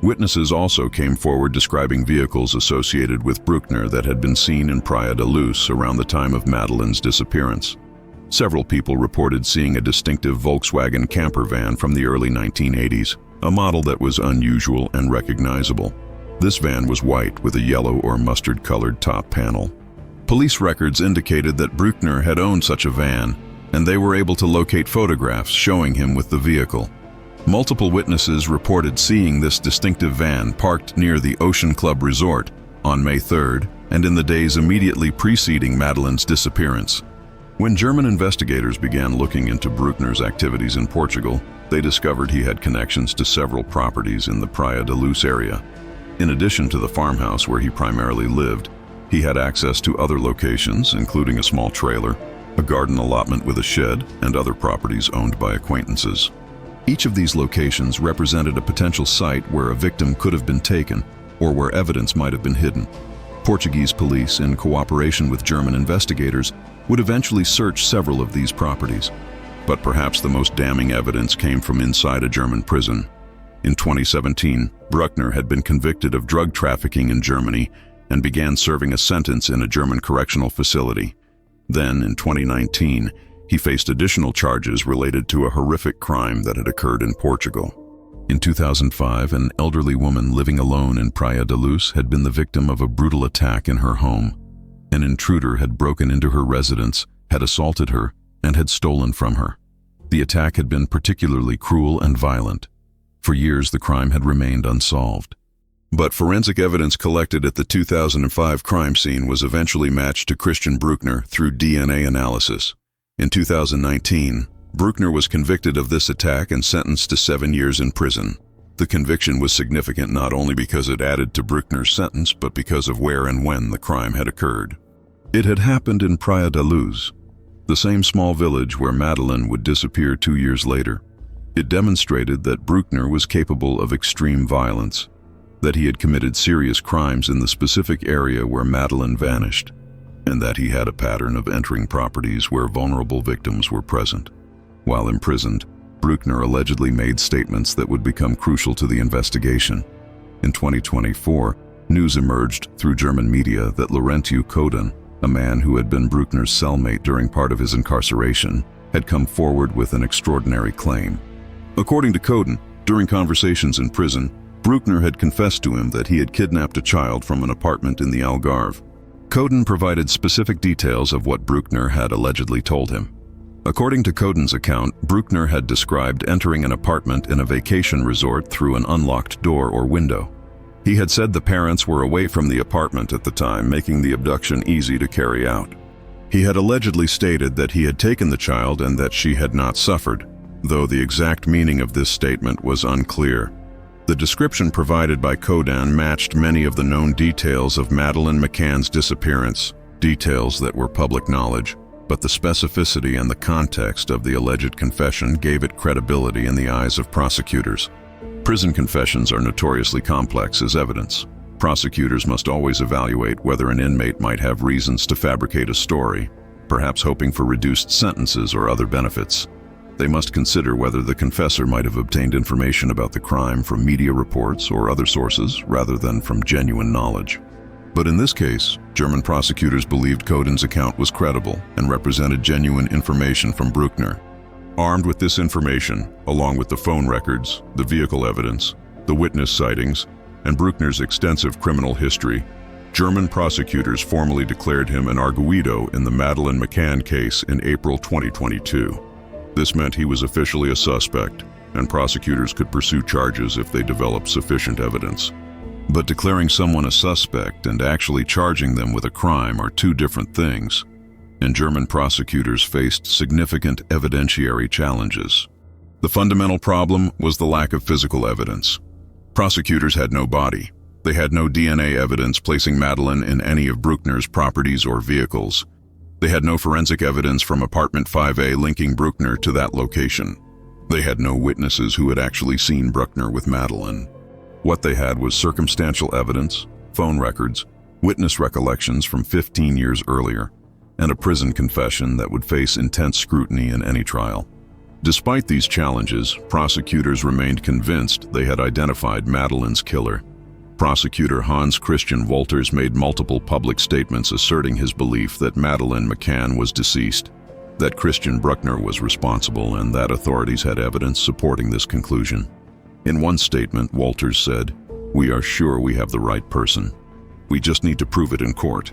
Witnesses also came forward describing vehicles associated with Brueckner that had been seen in Praia da Luz around the time of Madeleine's disappearance. Several people reported seeing a distinctive Volkswagen camper van from the early 1980s, a model that was unusual and recognizable. This van was white with a yellow or mustard-colored top panel. Police records indicated that Brueckner had owned such a van, and they were able to locate photographs showing him with the vehicle. Multiple witnesses reported seeing this distinctive van parked near the Ocean Club Resort on May 3rd and in the days immediately preceding Madeleine's disappearance. When German investigators began looking into Brueckner's activities in Portugal, they discovered he had connections to several properties in the Praia da Luz area. In addition to the farmhouse where he primarily lived, he had access to other locations, including a small trailer, a garden allotment with a shed, and other properties owned by acquaintances. Each of these locations represented a potential site where a victim could have been taken or where evidence might have been hidden. Portuguese police, in cooperation with German investigators, would eventually search several of these properties. But perhaps the most damning evidence came from inside a German prison. In 2017, Brueckner had been convicted of drug trafficking in Germany and began serving a sentence in a German correctional facility. Then, in 2019, he faced additional charges related to a horrific crime that had occurred in Portugal. In 2005, an elderly woman living alone in Praia da Luz had been the victim of a brutal attack in her home. An intruder had broken into her residence, had assaulted her, and had stolen from her. The attack had been particularly cruel and violent. For years, the crime had remained unsolved. But forensic evidence collected at the 2005 crime scene was eventually matched to Christian Brueckner through DNA analysis. In 2019, Brueckner was convicted of this attack and sentenced to 7 years in prison. The conviction was significant not only because it added to Brueckner's sentence, but because of where and when the crime had occurred. It had happened in Praia da Luz, the same small village where Madeleine would disappear 2 years later. It demonstrated that Brueckner was capable of extreme violence, that he had committed serious crimes in the specific area where Madeleine vanished, and that he had a pattern of entering properties where vulnerable victims were present. While imprisoned, Brueckner allegedly made statements that would become crucial to the investigation. In 2024, news emerged through German media that Laurentius Coden, a man who had been Brueckner's cellmate during part of his incarceration, had come forward with an extraordinary claim. According to Coden, during conversations in prison, Brueckner had confessed to him that he had kidnapped a child from an apartment in the Algarve. Coden provided specific details of what Brueckner had allegedly told him. According to Coden's account, Brueckner had described entering an apartment in a vacation resort through an unlocked door or window. He had said the parents were away from the apartment at the time, making the abduction easy to carry out. He had allegedly stated that he had taken the child and that she had not suffered, though the exact meaning of this statement was unclear. The description provided by Coden matched many of the known details of Madeleine McCann's disappearance, details that were public knowledge, but the specificity and the context of the alleged confession gave it credibility in the eyes of prosecutors. Prison confessions are notoriously complex as evidence. Prosecutors must always evaluate whether an inmate might have reasons to fabricate a story, perhaps hoping for reduced sentences or other benefits. They must consider whether the confessor might have obtained information about the crime from media reports or other sources rather than from genuine knowledge. But in this case, German prosecutors believed Coden's account was credible and represented genuine information from Brueckner. Armed with this information, along with the phone records, the vehicle evidence, the witness sightings, and Brueckner's extensive criminal history, German prosecutors formally declared him an arguido in the Madeleine McCann case in April 2022. This meant he was officially a suspect, and prosecutors could pursue charges if they developed sufficient evidence. But declaring someone a suspect and actually charging them with a crime are two different things, and German prosecutors faced significant evidentiary challenges. The fundamental problem was the lack of physical evidence. Prosecutors had no body. They had no DNA evidence placing Madeleine in any of Brueckner's properties or vehicles. They had no forensic evidence from apartment 5A linking Brueckner to that location. They had no witnesses who had actually seen Brueckner with Madeleine. What they had was circumstantial evidence, phone records, witness recollections from 15 years earlier, and a prison confession that would face intense scrutiny in any trial. Despite these challenges, prosecutors remained convinced they had identified Madeleine's killer. Prosecutor Hans Christian Wolters made multiple public statements asserting his belief that Madeleine McCann was deceased, that Christian Brueckner was responsible, and that authorities had evidence supporting this conclusion. In one statement, Wolters said, "We are sure we have the right person. We just need to prove it in court."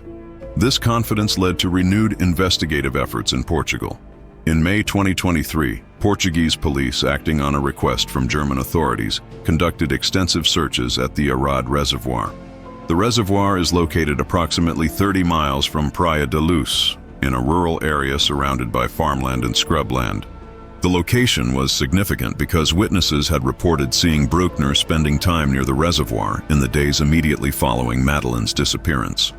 This confidence led to renewed investigative efforts in Portugal. In May 2023, Portuguese police, acting on a request from German authorities, conducted extensive searches at the Arad Reservoir. The reservoir is located approximately 30 miles from Praia da Luz, in a rural area surrounded by farmland and scrubland. The location was significant because witnesses had reported seeing Brueckner spending time near the reservoir in the days immediately following Madeleine's disappearance.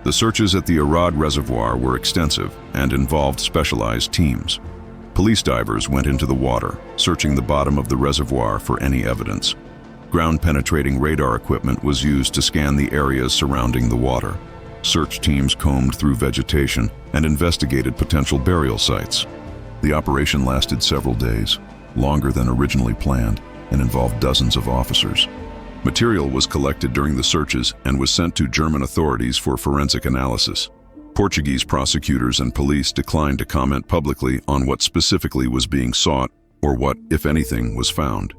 The searches at the Arad Reservoir were extensive and involved specialized teams. Police divers went into the water, searching the bottom of the reservoir for any evidence. Ground-penetrating radar equipment was used to scan the areas surrounding the water. Search teams combed through vegetation and investigated potential burial sites. The operation lasted several days, longer than originally planned, and involved dozens of officers. Material was collected during the searches and was sent to German authorities for forensic analysis. Portuguese prosecutors and police declined to comment publicly on what specifically was being sought or what, if anything, was found.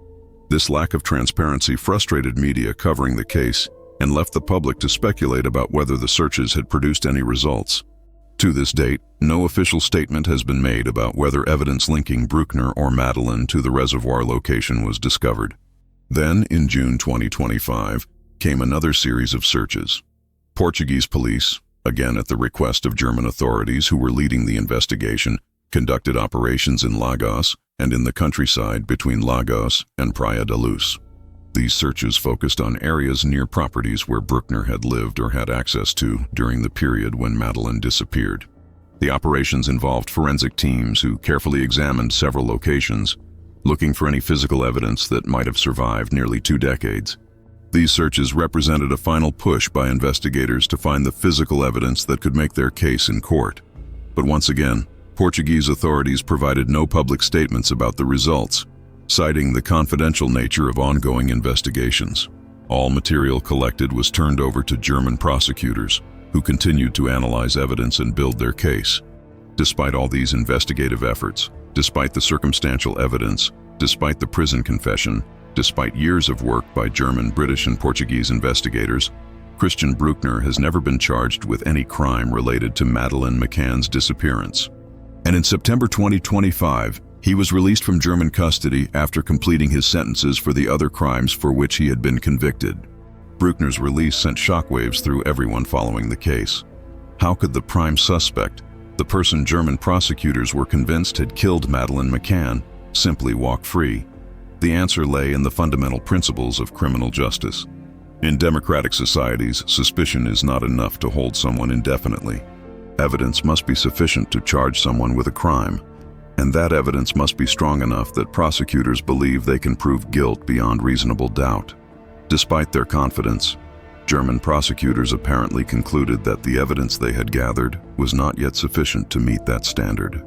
This lack of transparency frustrated media covering the case and left the public to speculate about whether the searches had produced any results. To this date, no official statement has been made about whether evidence linking Brueckner or Madeleine to the reservoir location was discovered. Then, in June 2025, came another series of searches. Portuguese police, again at the request of German authorities who were leading the investigation, conducted operations in Lagos and in the countryside between Lagos and Praia da Luz. These searches focused on areas near properties where Brueckner had lived or had access to during the period when Madeleine disappeared. The operations involved forensic teams who carefully examined several locations, looking for any physical evidence that might have survived nearly 2 decades. These searches represented a final push by investigators to find the physical evidence that could make their case in court. But once again, Portuguese authorities provided no public statements about the results, citing the confidential nature of ongoing investigations. All material collected was turned over to German prosecutors, who continued to analyze evidence and build their case. Despite all these investigative efforts, despite the circumstantial evidence, despite the prison confession, despite years of work by German, British, and Portuguese investigators, Christian Brueckner has never been charged with any crime related to Madeleine McCann's disappearance. And in September 2025, he was released from German custody after completing his sentences for the other crimes for which he had been convicted. Brueckner's release sent shockwaves through everyone following the case. How could the prime suspect, the person German prosecutors were convinced had killed Madeleine McCann, simply walk free? The answer lay in the fundamental principles of criminal justice. In democratic societies, suspicion is not enough to hold someone indefinitely. Evidence must be sufficient to charge someone with a crime, and that evidence must be strong enough that prosecutors believe they can prove guilt beyond reasonable doubt. Despite their confidence, German prosecutors apparently concluded that the evidence they had gathered was not yet sufficient to meet that standard.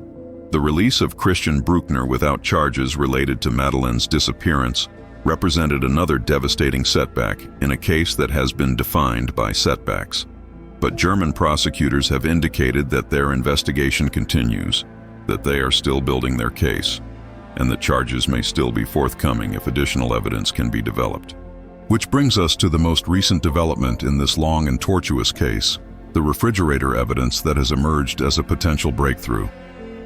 The release of Christian Brueckner without charges related to Madeleine's disappearance represented another devastating setback in a case that has been defined by setbacks. But German prosecutors have indicated that their investigation continues, that they are still building their case, and that charges may still be forthcoming if additional evidence can be developed. Which brings us to the most recent development in this long and tortuous case, the refrigerator evidence that has emerged as a potential breakthrough.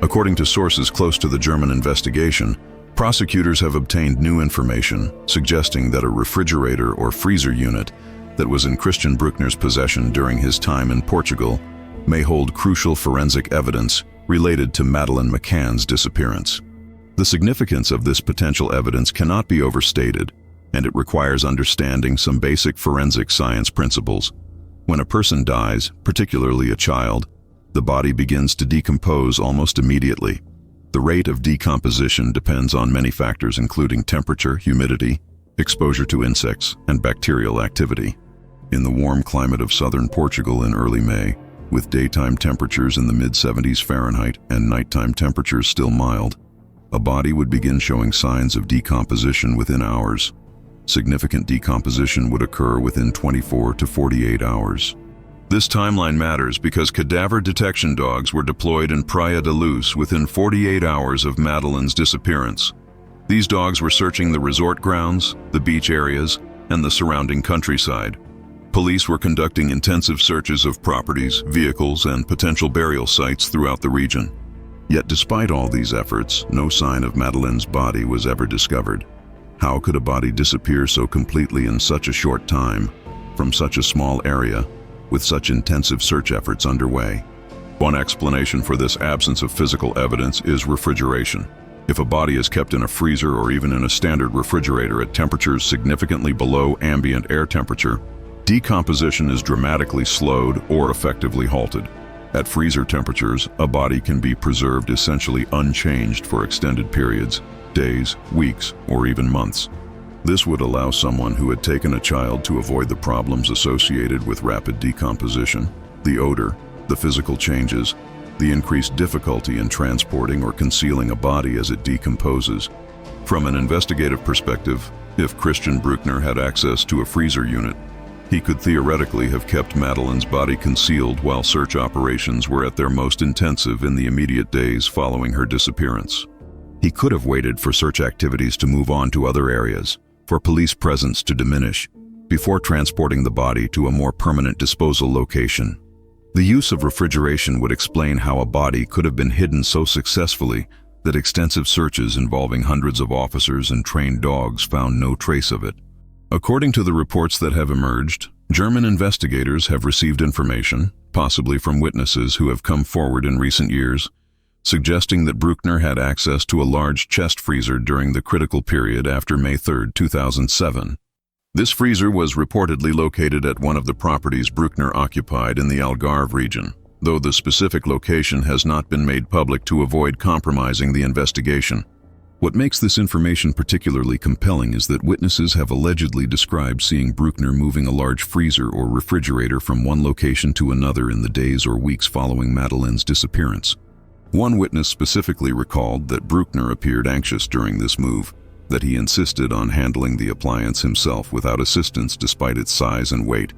According to sources close to the German investigation, Prosecutors have obtained new information suggesting that a refrigerator or freezer unit that was in Christian Brueckner's possession during his time in Portugal may hold crucial forensic evidence related to Madeleine McCann's disappearance. The significance of this potential evidence cannot be overstated, and it requires understanding some basic forensic science principles. When a person dies, particularly a child, the body begins to decompose almost immediately. The rate of decomposition depends on many factors including temperature, humidity, exposure to insects, and bacterial activity. In the warm climate of southern Portugal in early May, with daytime temperatures in the mid-70s Fahrenheit and nighttime temperatures still mild, a body would begin showing signs of decomposition within hours. Significant decomposition would occur within 24 to 48 hours. This timeline matters because cadaver detection dogs were deployed in Praia da Luz within 48 hours of Madeleine's disappearance. These dogs were searching the resort grounds, the beach areas, and the surrounding countryside. Police were conducting intensive searches of properties, vehicles, and potential burial sites throughout the region. Yet despite all these efforts, no sign of Madeleine's body was ever discovered. How could a body disappear so completely in such a short time, from such a small area, with such intensive search efforts underway? One explanation for this absence of physical evidence is refrigeration. If a body is kept in a freezer or even in a standard refrigerator at temperatures significantly below ambient air temperature, decomposition is dramatically slowed or effectively halted. At freezer temperatures, a body can be preserved essentially unchanged for extended periods, days, weeks, or even months. This would allow someone who had taken a child to avoid the problems associated with rapid decomposition, the odor, the physical changes, the increased difficulty in transporting or concealing a body as it decomposes. From an investigative perspective, if Christian Brueckner had access to a freezer unit, he could theoretically have kept Madeleine's body concealed while search operations were at their most intensive in the immediate days following her disappearance. He could have waited for search activities to move on to other areas, for police presence to diminish, before transporting the body to a more permanent disposal location. The use of refrigeration would explain how a body could have been hidden so successfully that extensive searches involving hundreds of officers and trained dogs found no trace of it. According to the reports that have emerged, German investigators have received information, possibly from witnesses who have come forward in recent years, suggesting that Brueckner had access to a large chest freezer during the critical period after May 3, 2007. This freezer was reportedly located at one of the properties Brueckner occupied in the Algarve region, though the specific location has not been made public to avoid compromising the investigation. What makes this information particularly compelling is that witnesses have allegedly described seeing Brueckner moving a large freezer or refrigerator from one location to another in the days or weeks following Madeleine's disappearance. One witness specifically recalled that Brueckner appeared anxious during this move, that he insisted on handling the appliance himself without assistance despite its size and weight,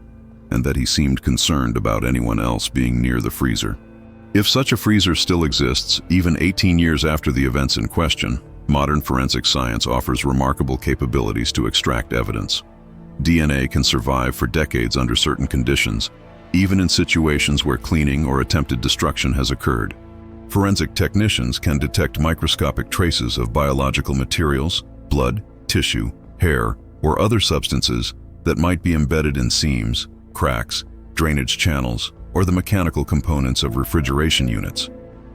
and that he seemed concerned about anyone else being near the freezer. If such a freezer still exists, even 18 years after the events in question, modern forensic science offers remarkable capabilities to extract evidence. DNA can survive for decades under certain conditions, even in situations where cleaning or attempted destruction has occurred. Forensic technicians can detect microscopic traces of biological materials, blood, tissue, hair, or other substances that might be embedded in seams, cracks, drainage channels, or the mechanical components of refrigeration units.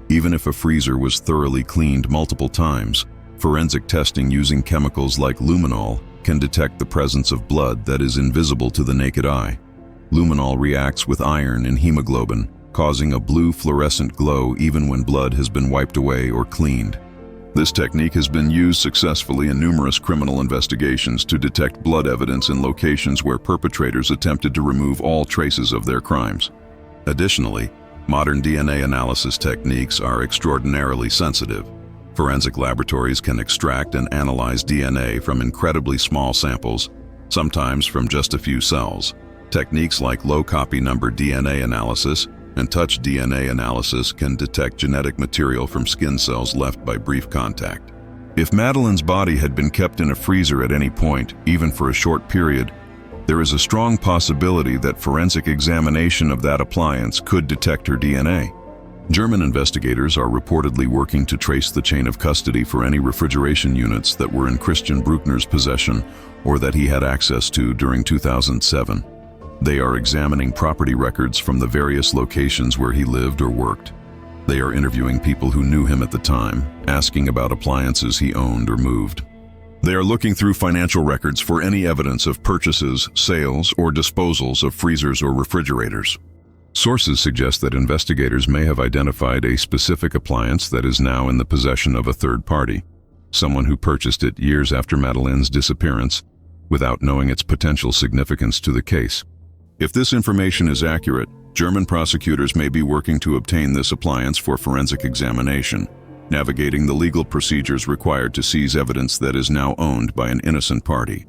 Even if a freezer was thoroughly cleaned multiple times, forensic testing using chemicals like luminol can detect the presence of blood that is invisible to the naked eye. Luminol reacts with iron and hemoglobin, causing a blue fluorescent glow even when blood has been wiped away or cleaned. This technique has been used successfully in numerous criminal investigations to detect blood evidence in locations where perpetrators attempted to remove all traces of their crimes. Additionally, modern DNA analysis techniques are extraordinarily sensitive. Forensic laboratories can extract and analyze DNA from incredibly small samples, sometimes from just a few cells. Techniques like low copy number DNA analysis and touch DNA analysis can detect genetic material from skin cells left by brief contact. If Madeleine's body had been kept in a freezer at any point, even for a short period, there is a strong possibility that forensic examination of that appliance could detect her DNA. German investigators are reportedly working to trace the chain of custody for any refrigeration units that were in Christian Brueckner's possession or that he had access to during 2007. They are examining property records from the various locations where he lived or worked. They are interviewing people who knew him at the time, asking about appliances he owned or moved. They are looking through financial records for any evidence of purchases, sales, or disposals of freezers or refrigerators. Sources suggest that investigators may have identified a specific appliance that is now in the possession of a third party, someone who purchased it years after Madeleine's disappearance, without knowing its potential significance to the case. If this information is accurate, German prosecutors may be working to obtain this appliance for forensic examination, navigating the legal procedures required to seize evidence that is now owned by an innocent party.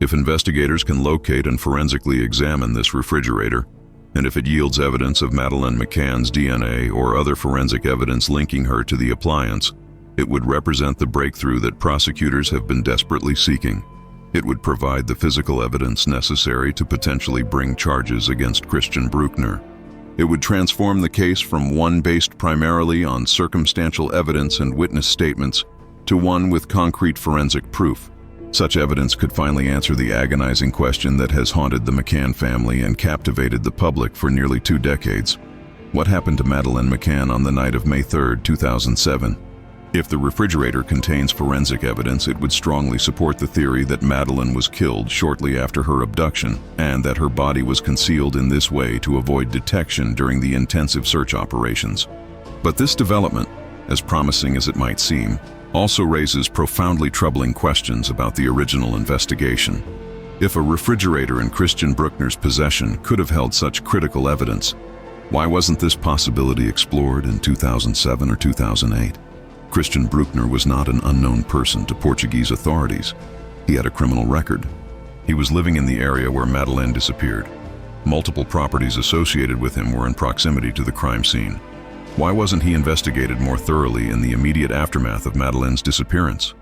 If investigators can locate and forensically examine this refrigerator, and if it yields evidence of Madeleine McCann's DNA or other forensic evidence linking her to the appliance, it would represent the breakthrough that prosecutors have been desperately seeking. It would provide the physical evidence necessary to potentially bring charges against Christian Brueckner. It would transform the case from one based primarily on circumstantial evidence and witness statements to one with concrete forensic proof. Such evidence could finally answer the agonizing question that has haunted the McCann family and captivated the public for nearly 2 decades. What happened to Madeleine McCann on the night of May 3, 2007? If the refrigerator contains forensic evidence, it would strongly support the theory that Madeleine was killed shortly after her abduction and that her body was concealed in this way to avoid detection during the intensive search operations. But this development, as promising as it might seem, also raises profoundly troubling questions about the original investigation. If a refrigerator in Christian Brueckner's possession could have held such critical evidence, why wasn't this possibility explored in 2007 or 2008? Christian Brueckner was not an unknown person to Portuguese authorities. He had a criminal record. He was living in the area where Madeleine disappeared. Multiple properties associated with him were in proximity to the crime scene. Why wasn't he investigated more thoroughly in the immediate aftermath of Madeleine's disappearance?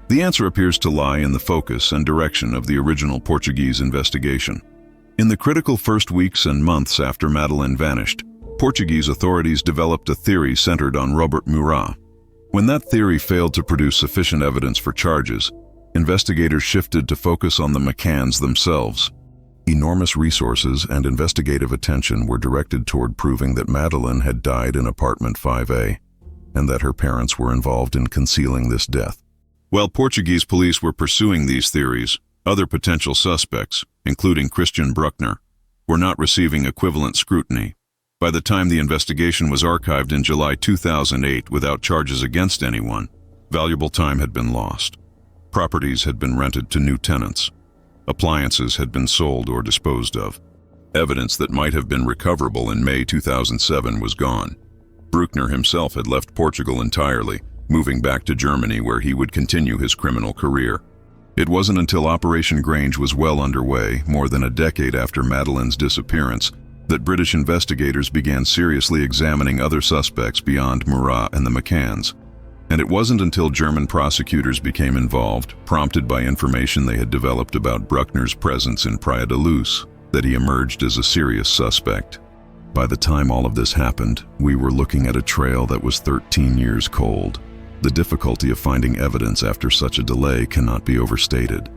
The answer appears to lie in the focus and direction of the original Portuguese investigation. In the critical first weeks and months after Madeleine vanished, Portuguese authorities developed a theory centered on Robert Murat. When that theory failed to produce sufficient evidence for charges, investigators shifted to focus on the McCanns themselves. Enormous resources and investigative attention were directed toward proving that Madeleine had died in apartment 5A, and that her parents were involved in concealing this death. While Portuguese police were pursuing these theories, other potential suspects, including Christian Brueckner, were not receiving equivalent scrutiny. By the time the investigation was archived in July 2008 without charges against anyone, valuable time had been lost. Properties had been rented to new tenants. Appliances had been sold or disposed of. Evidence that might have been recoverable in May 2007 was gone. Brueckner himself had left Portugal entirely, moving back to Germany where he would continue his criminal career. It wasn't until Operation Grange was well underway, more than a decade after Madeleine's disappearance, that British investigators began seriously examining other suspects beyond Murat and the McCanns. And it wasn't until German prosecutors became involved, prompted by information they had developed about Brueckner's presence in Praia da Luz, that he emerged as a serious suspect. By the time all of this happened, we were looking at a trail that was 13 years cold. The difficulty of finding evidence after such a delay cannot be overstated.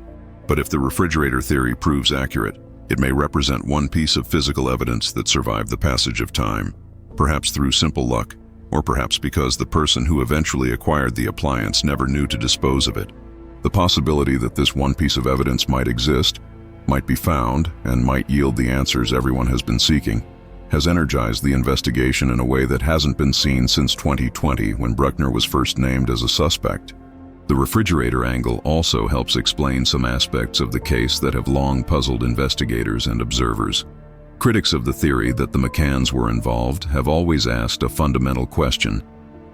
But if the refrigerator theory proves accurate, it may represent one piece of physical evidence that survived the passage of time, perhaps through simple luck, or perhaps because the person who eventually acquired the appliance never knew to dispose of it. The possibility that this one piece of evidence might exist, might be found, and might yield the answers everyone has been seeking, has energized the investigation in a way that hasn't been seen since 2020 when Brueckner was first named as a suspect. The refrigerator angle also helps explain some aspects of the case that have long puzzled investigators and observers. Critics of the theory that the McCanns were involved have always asked a fundamental question.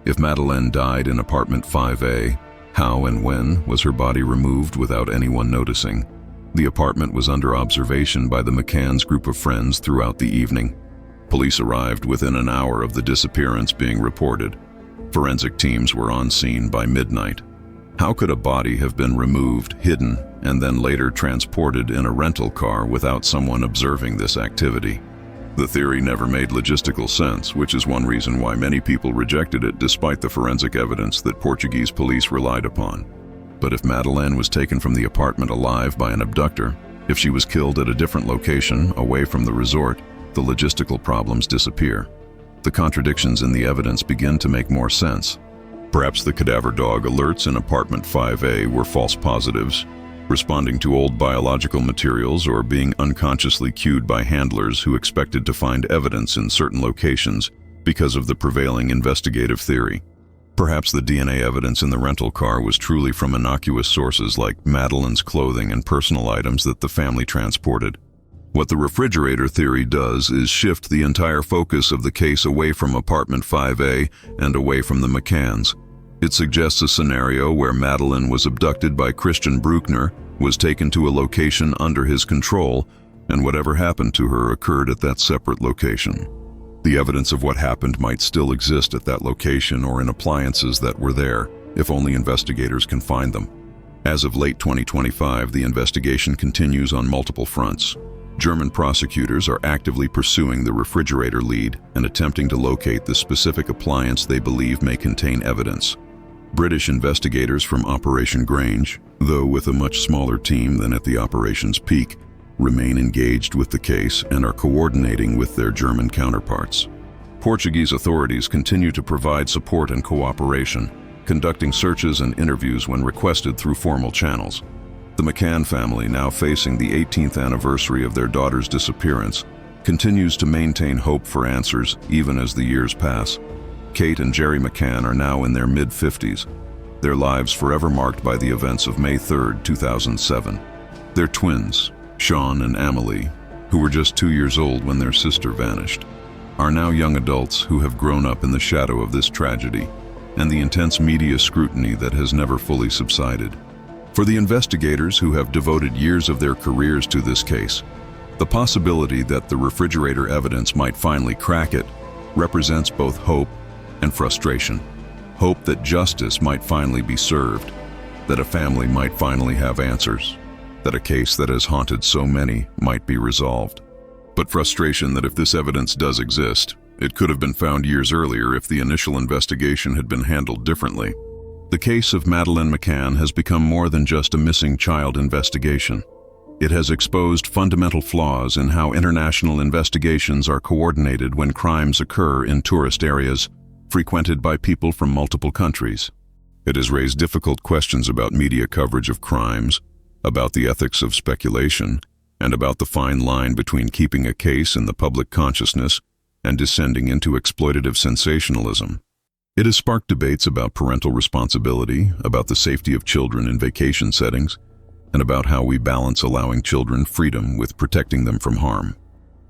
If Madeleine died in apartment 5A, how and when was her body removed without anyone noticing? The apartment was under observation by the McCanns' group of friends throughout the evening. Police arrived within an hour of the disappearance being reported. Forensic teams were on scene by midnight. How could a body have been removed, hidden, and then later transported in a rental car without someone observing this activity? The theory never made logistical sense, which is one reason why many people rejected it despite the forensic evidence that Portuguese police relied upon. But if Madeleine was taken from the apartment alive by an abductor, if she was killed at a different location, away from the resort, the logistical problems disappear. The contradictions in the evidence begin to make more sense. Perhaps the cadaver dog alerts in apartment 5A were false positives, responding to old biological materials or being unconsciously cued by handlers who expected to find evidence in certain locations because of the prevailing investigative theory. Perhaps the DNA evidence in the rental car was truly from innocuous sources like Madeleine's clothing and personal items that the family transported. What the refrigerator theory does is shift the entire focus of the case away from apartment 5A and away from the McCanns. It suggests a scenario where Madeleine was abducted by Christian Brueckner, was taken to a location under his control, and whatever happened to her occurred at that separate location. The evidence of what happened might still exist at that location or in appliances that were there, if only investigators can find them. As of late 2025, the investigation continues on multiple fronts. German prosecutors are actively pursuing the refrigerator lead and attempting to locate the specific appliance they believe may contain evidence. British investigators from Operation Grange, though with a much smaller team than at the operation's peak, remain engaged with the case and are coordinating with their German counterparts. Portuguese authorities continue to provide support and cooperation, conducting searches and interviews when requested through formal channels. The McCann family, now facing the 18th anniversary of their daughter's disappearance, continues to maintain hope for answers even as the years pass. Kate and Jerry McCann are now in their mid-50s, their lives forever marked by the events of May 3, 2007. They're twins, Sean and Amelie, who were just 2 years old when their sister vanished, are now young adults who have grown up in the shadow of this tragedy and the intense media scrutiny that has never fully subsided. For the investigators who have devoted years of their careers to this case, the possibility that the refrigerator evidence might finally crack it represents both hope and frustration. Hope that justice might finally be served, that a family might finally have answers, that a case that has haunted so many might be resolved. But frustration that if this evidence does exist, it could have been found years earlier if the initial investigation had been handled differently. The case of Madeleine McCann has become more than just a missing child investigation. It has exposed fundamental flaws in how international investigations are coordinated when crimes occur in tourist areas frequented by people from multiple countries. It has raised difficult questions about media coverage of crimes, about the ethics of speculation, and about the fine line between keeping a case in the public consciousness and descending into exploitative sensationalism. It has sparked debates about parental responsibility, about the safety of children in vacation settings, and about how we balance allowing children freedom with protecting them from harm.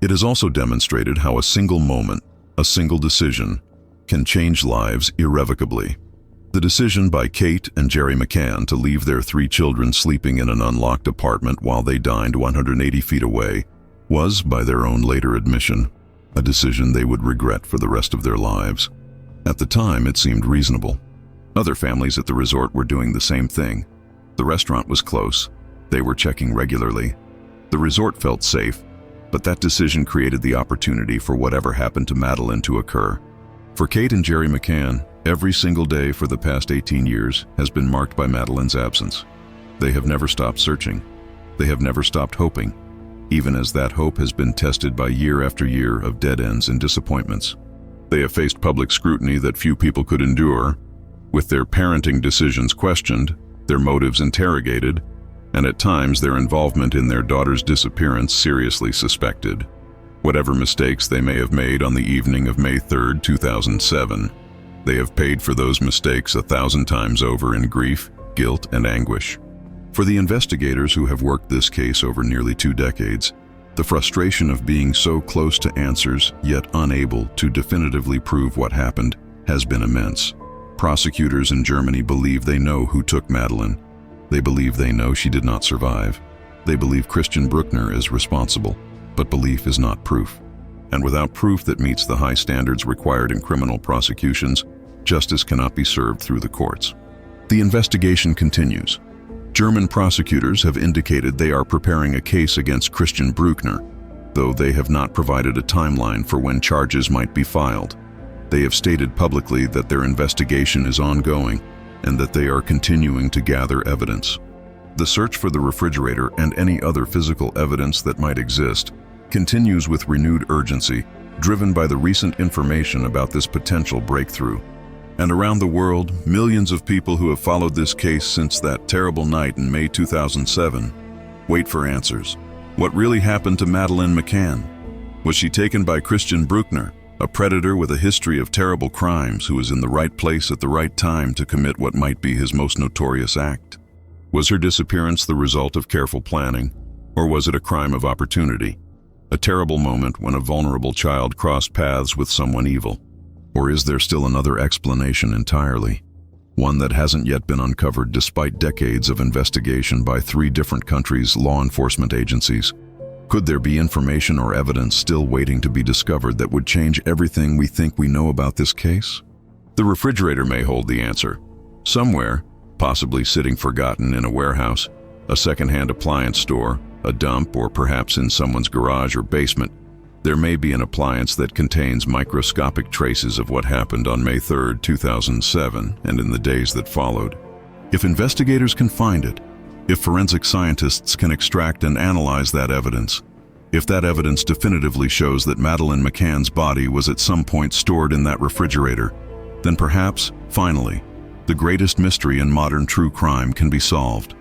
It has also demonstrated how a single moment, a single decision, can change lives irrevocably. The decision by Kate and Jerry McCann to leave their 3 children sleeping in an unlocked apartment while they dined 180 feet away was, by their own later admission, a decision they would regret for the rest of their lives. At the time, it seemed reasonable. Other families at the resort were doing the same thing. The restaurant was close. They were checking regularly. The resort felt safe, but that decision created the opportunity for whatever happened to Madeleine to occur. For Kate and Jerry McCann, every single day for the past 18 years has been marked by Madeleine's absence. They have never stopped searching. They have never stopped hoping, even as that hope has been tested by year after year of dead ends and disappointments. They have faced public scrutiny that few people could endure, with their parenting decisions questioned, their motives interrogated, and at times their involvement in their daughter's disappearance seriously suspected. Whatever mistakes they may have made on the evening of May 3, 2007, they have paid for those mistakes 1,000 times over in grief, guilt, and anguish. For the investigators who have worked this case over nearly 2 decades, the frustration of being so close to answers yet unable to definitively prove what happened has been immense. Prosecutors in Germany believe they know who took Madeleine. They believe they know she did not survive. They believe Christian Brueckner is responsible, but belief is not proof. And without proof that meets the high standards required in criminal prosecutions, justice cannot be served through the courts. The investigation continues. German prosecutors have indicated they are preparing a case against Christian Brueckner, though they have not provided a timeline for when charges might be filed. They have stated publicly that their investigation is ongoing and that they are continuing to gather evidence. The search for the refrigerator and any other physical evidence that might exist continues with renewed urgency, driven by the recent information about this potential breakthrough. And around the world, millions of people who have followed this case since that terrible night in May 2007 wait for answers. What really happened to Madeleine McCann? Was she taken by Christian Brueckner, a predator with a history of terrible crimes who was in the right place at the right time to commit what might be his most notorious act? Was her disappearance the result of careful planning, or was it a crime of opportunity? A terrible moment when a vulnerable child crossed paths with someone evil? Or is there still another explanation entirely? One that hasn't yet been uncovered despite decades of investigation by 3 different countries' law enforcement agencies. Could there be information or evidence still waiting to be discovered that would change everything we think we know about this case? The refrigerator may hold the answer. Somewhere, possibly sitting forgotten in a warehouse, a secondhand appliance store, a dump, or perhaps in someone's garage or basement, there may be an appliance that contains microscopic traces of what happened on May 3, 2007, and in the days that followed. If investigators can find it, if forensic scientists can extract and analyze that evidence, if that evidence definitively shows that Madeleine McCann's body was at some point stored in that refrigerator, then perhaps, finally, the greatest mystery in modern true crime can be solved.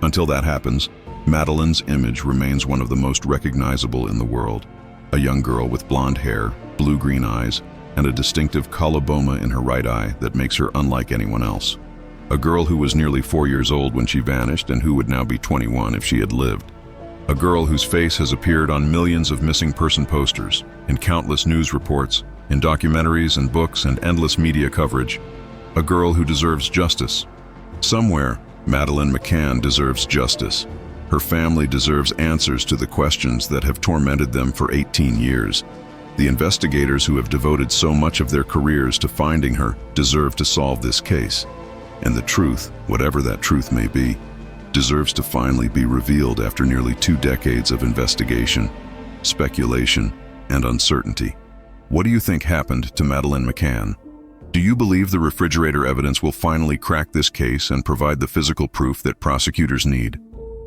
Until that happens, Madeleine's image remains one of the most recognizable in the world. A young girl with blonde hair, blue-green eyes, and a distinctive coloboma in her right eye that makes her unlike anyone else. A girl who was nearly 4 years old when she vanished and who would now be 21 if she had lived. A girl whose face has appeared on millions of missing person posters, in countless news reports, in documentaries and books and endless media coverage. A girl who deserves justice. Somewhere, Madeleine McCann deserves justice. Her family deserves answers to the questions that have tormented them for 18 years. The investigators who have devoted so much of their careers to finding her deserve to solve this case. And the truth, whatever that truth may be, deserves to finally be revealed after nearly 2 decades of investigation, speculation, and uncertainty. What do you think happened to Madeleine McCann? Do you believe the refrigerator evidence will finally crack this case and provide the physical proof that prosecutors need?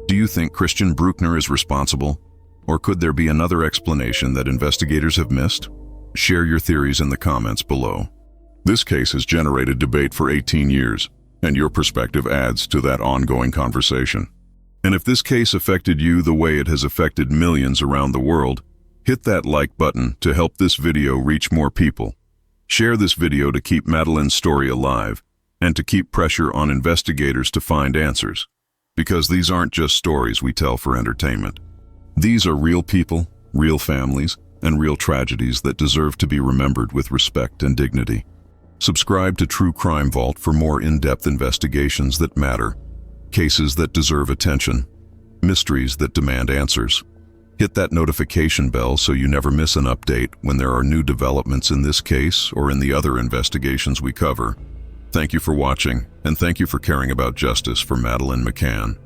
Do you think Christian Brueckner is responsible? Or could there be another explanation that investigators have missed? Share your theories in the comments below. This case has generated debate for 18 years, and your perspective adds to that ongoing conversation. And if this case affected you the way it has affected millions around the world, hit that like button to help this video reach more people. Share this video to keep Madeleine's story alive and to keep pressure on investigators to find answers. Because these aren't just stories we tell for entertainment. These are real people, real families, and real tragedies that deserve to be remembered with respect and dignity. Subscribe to True Crime Vault for more in-depth investigations that matter, cases that deserve attention, mysteries that demand answers. Hit that notification bell so you never miss an update when there are new developments in this case or in the other investigations we cover. Thank you for watching, and thank you for caring about justice for Madeleine McCann.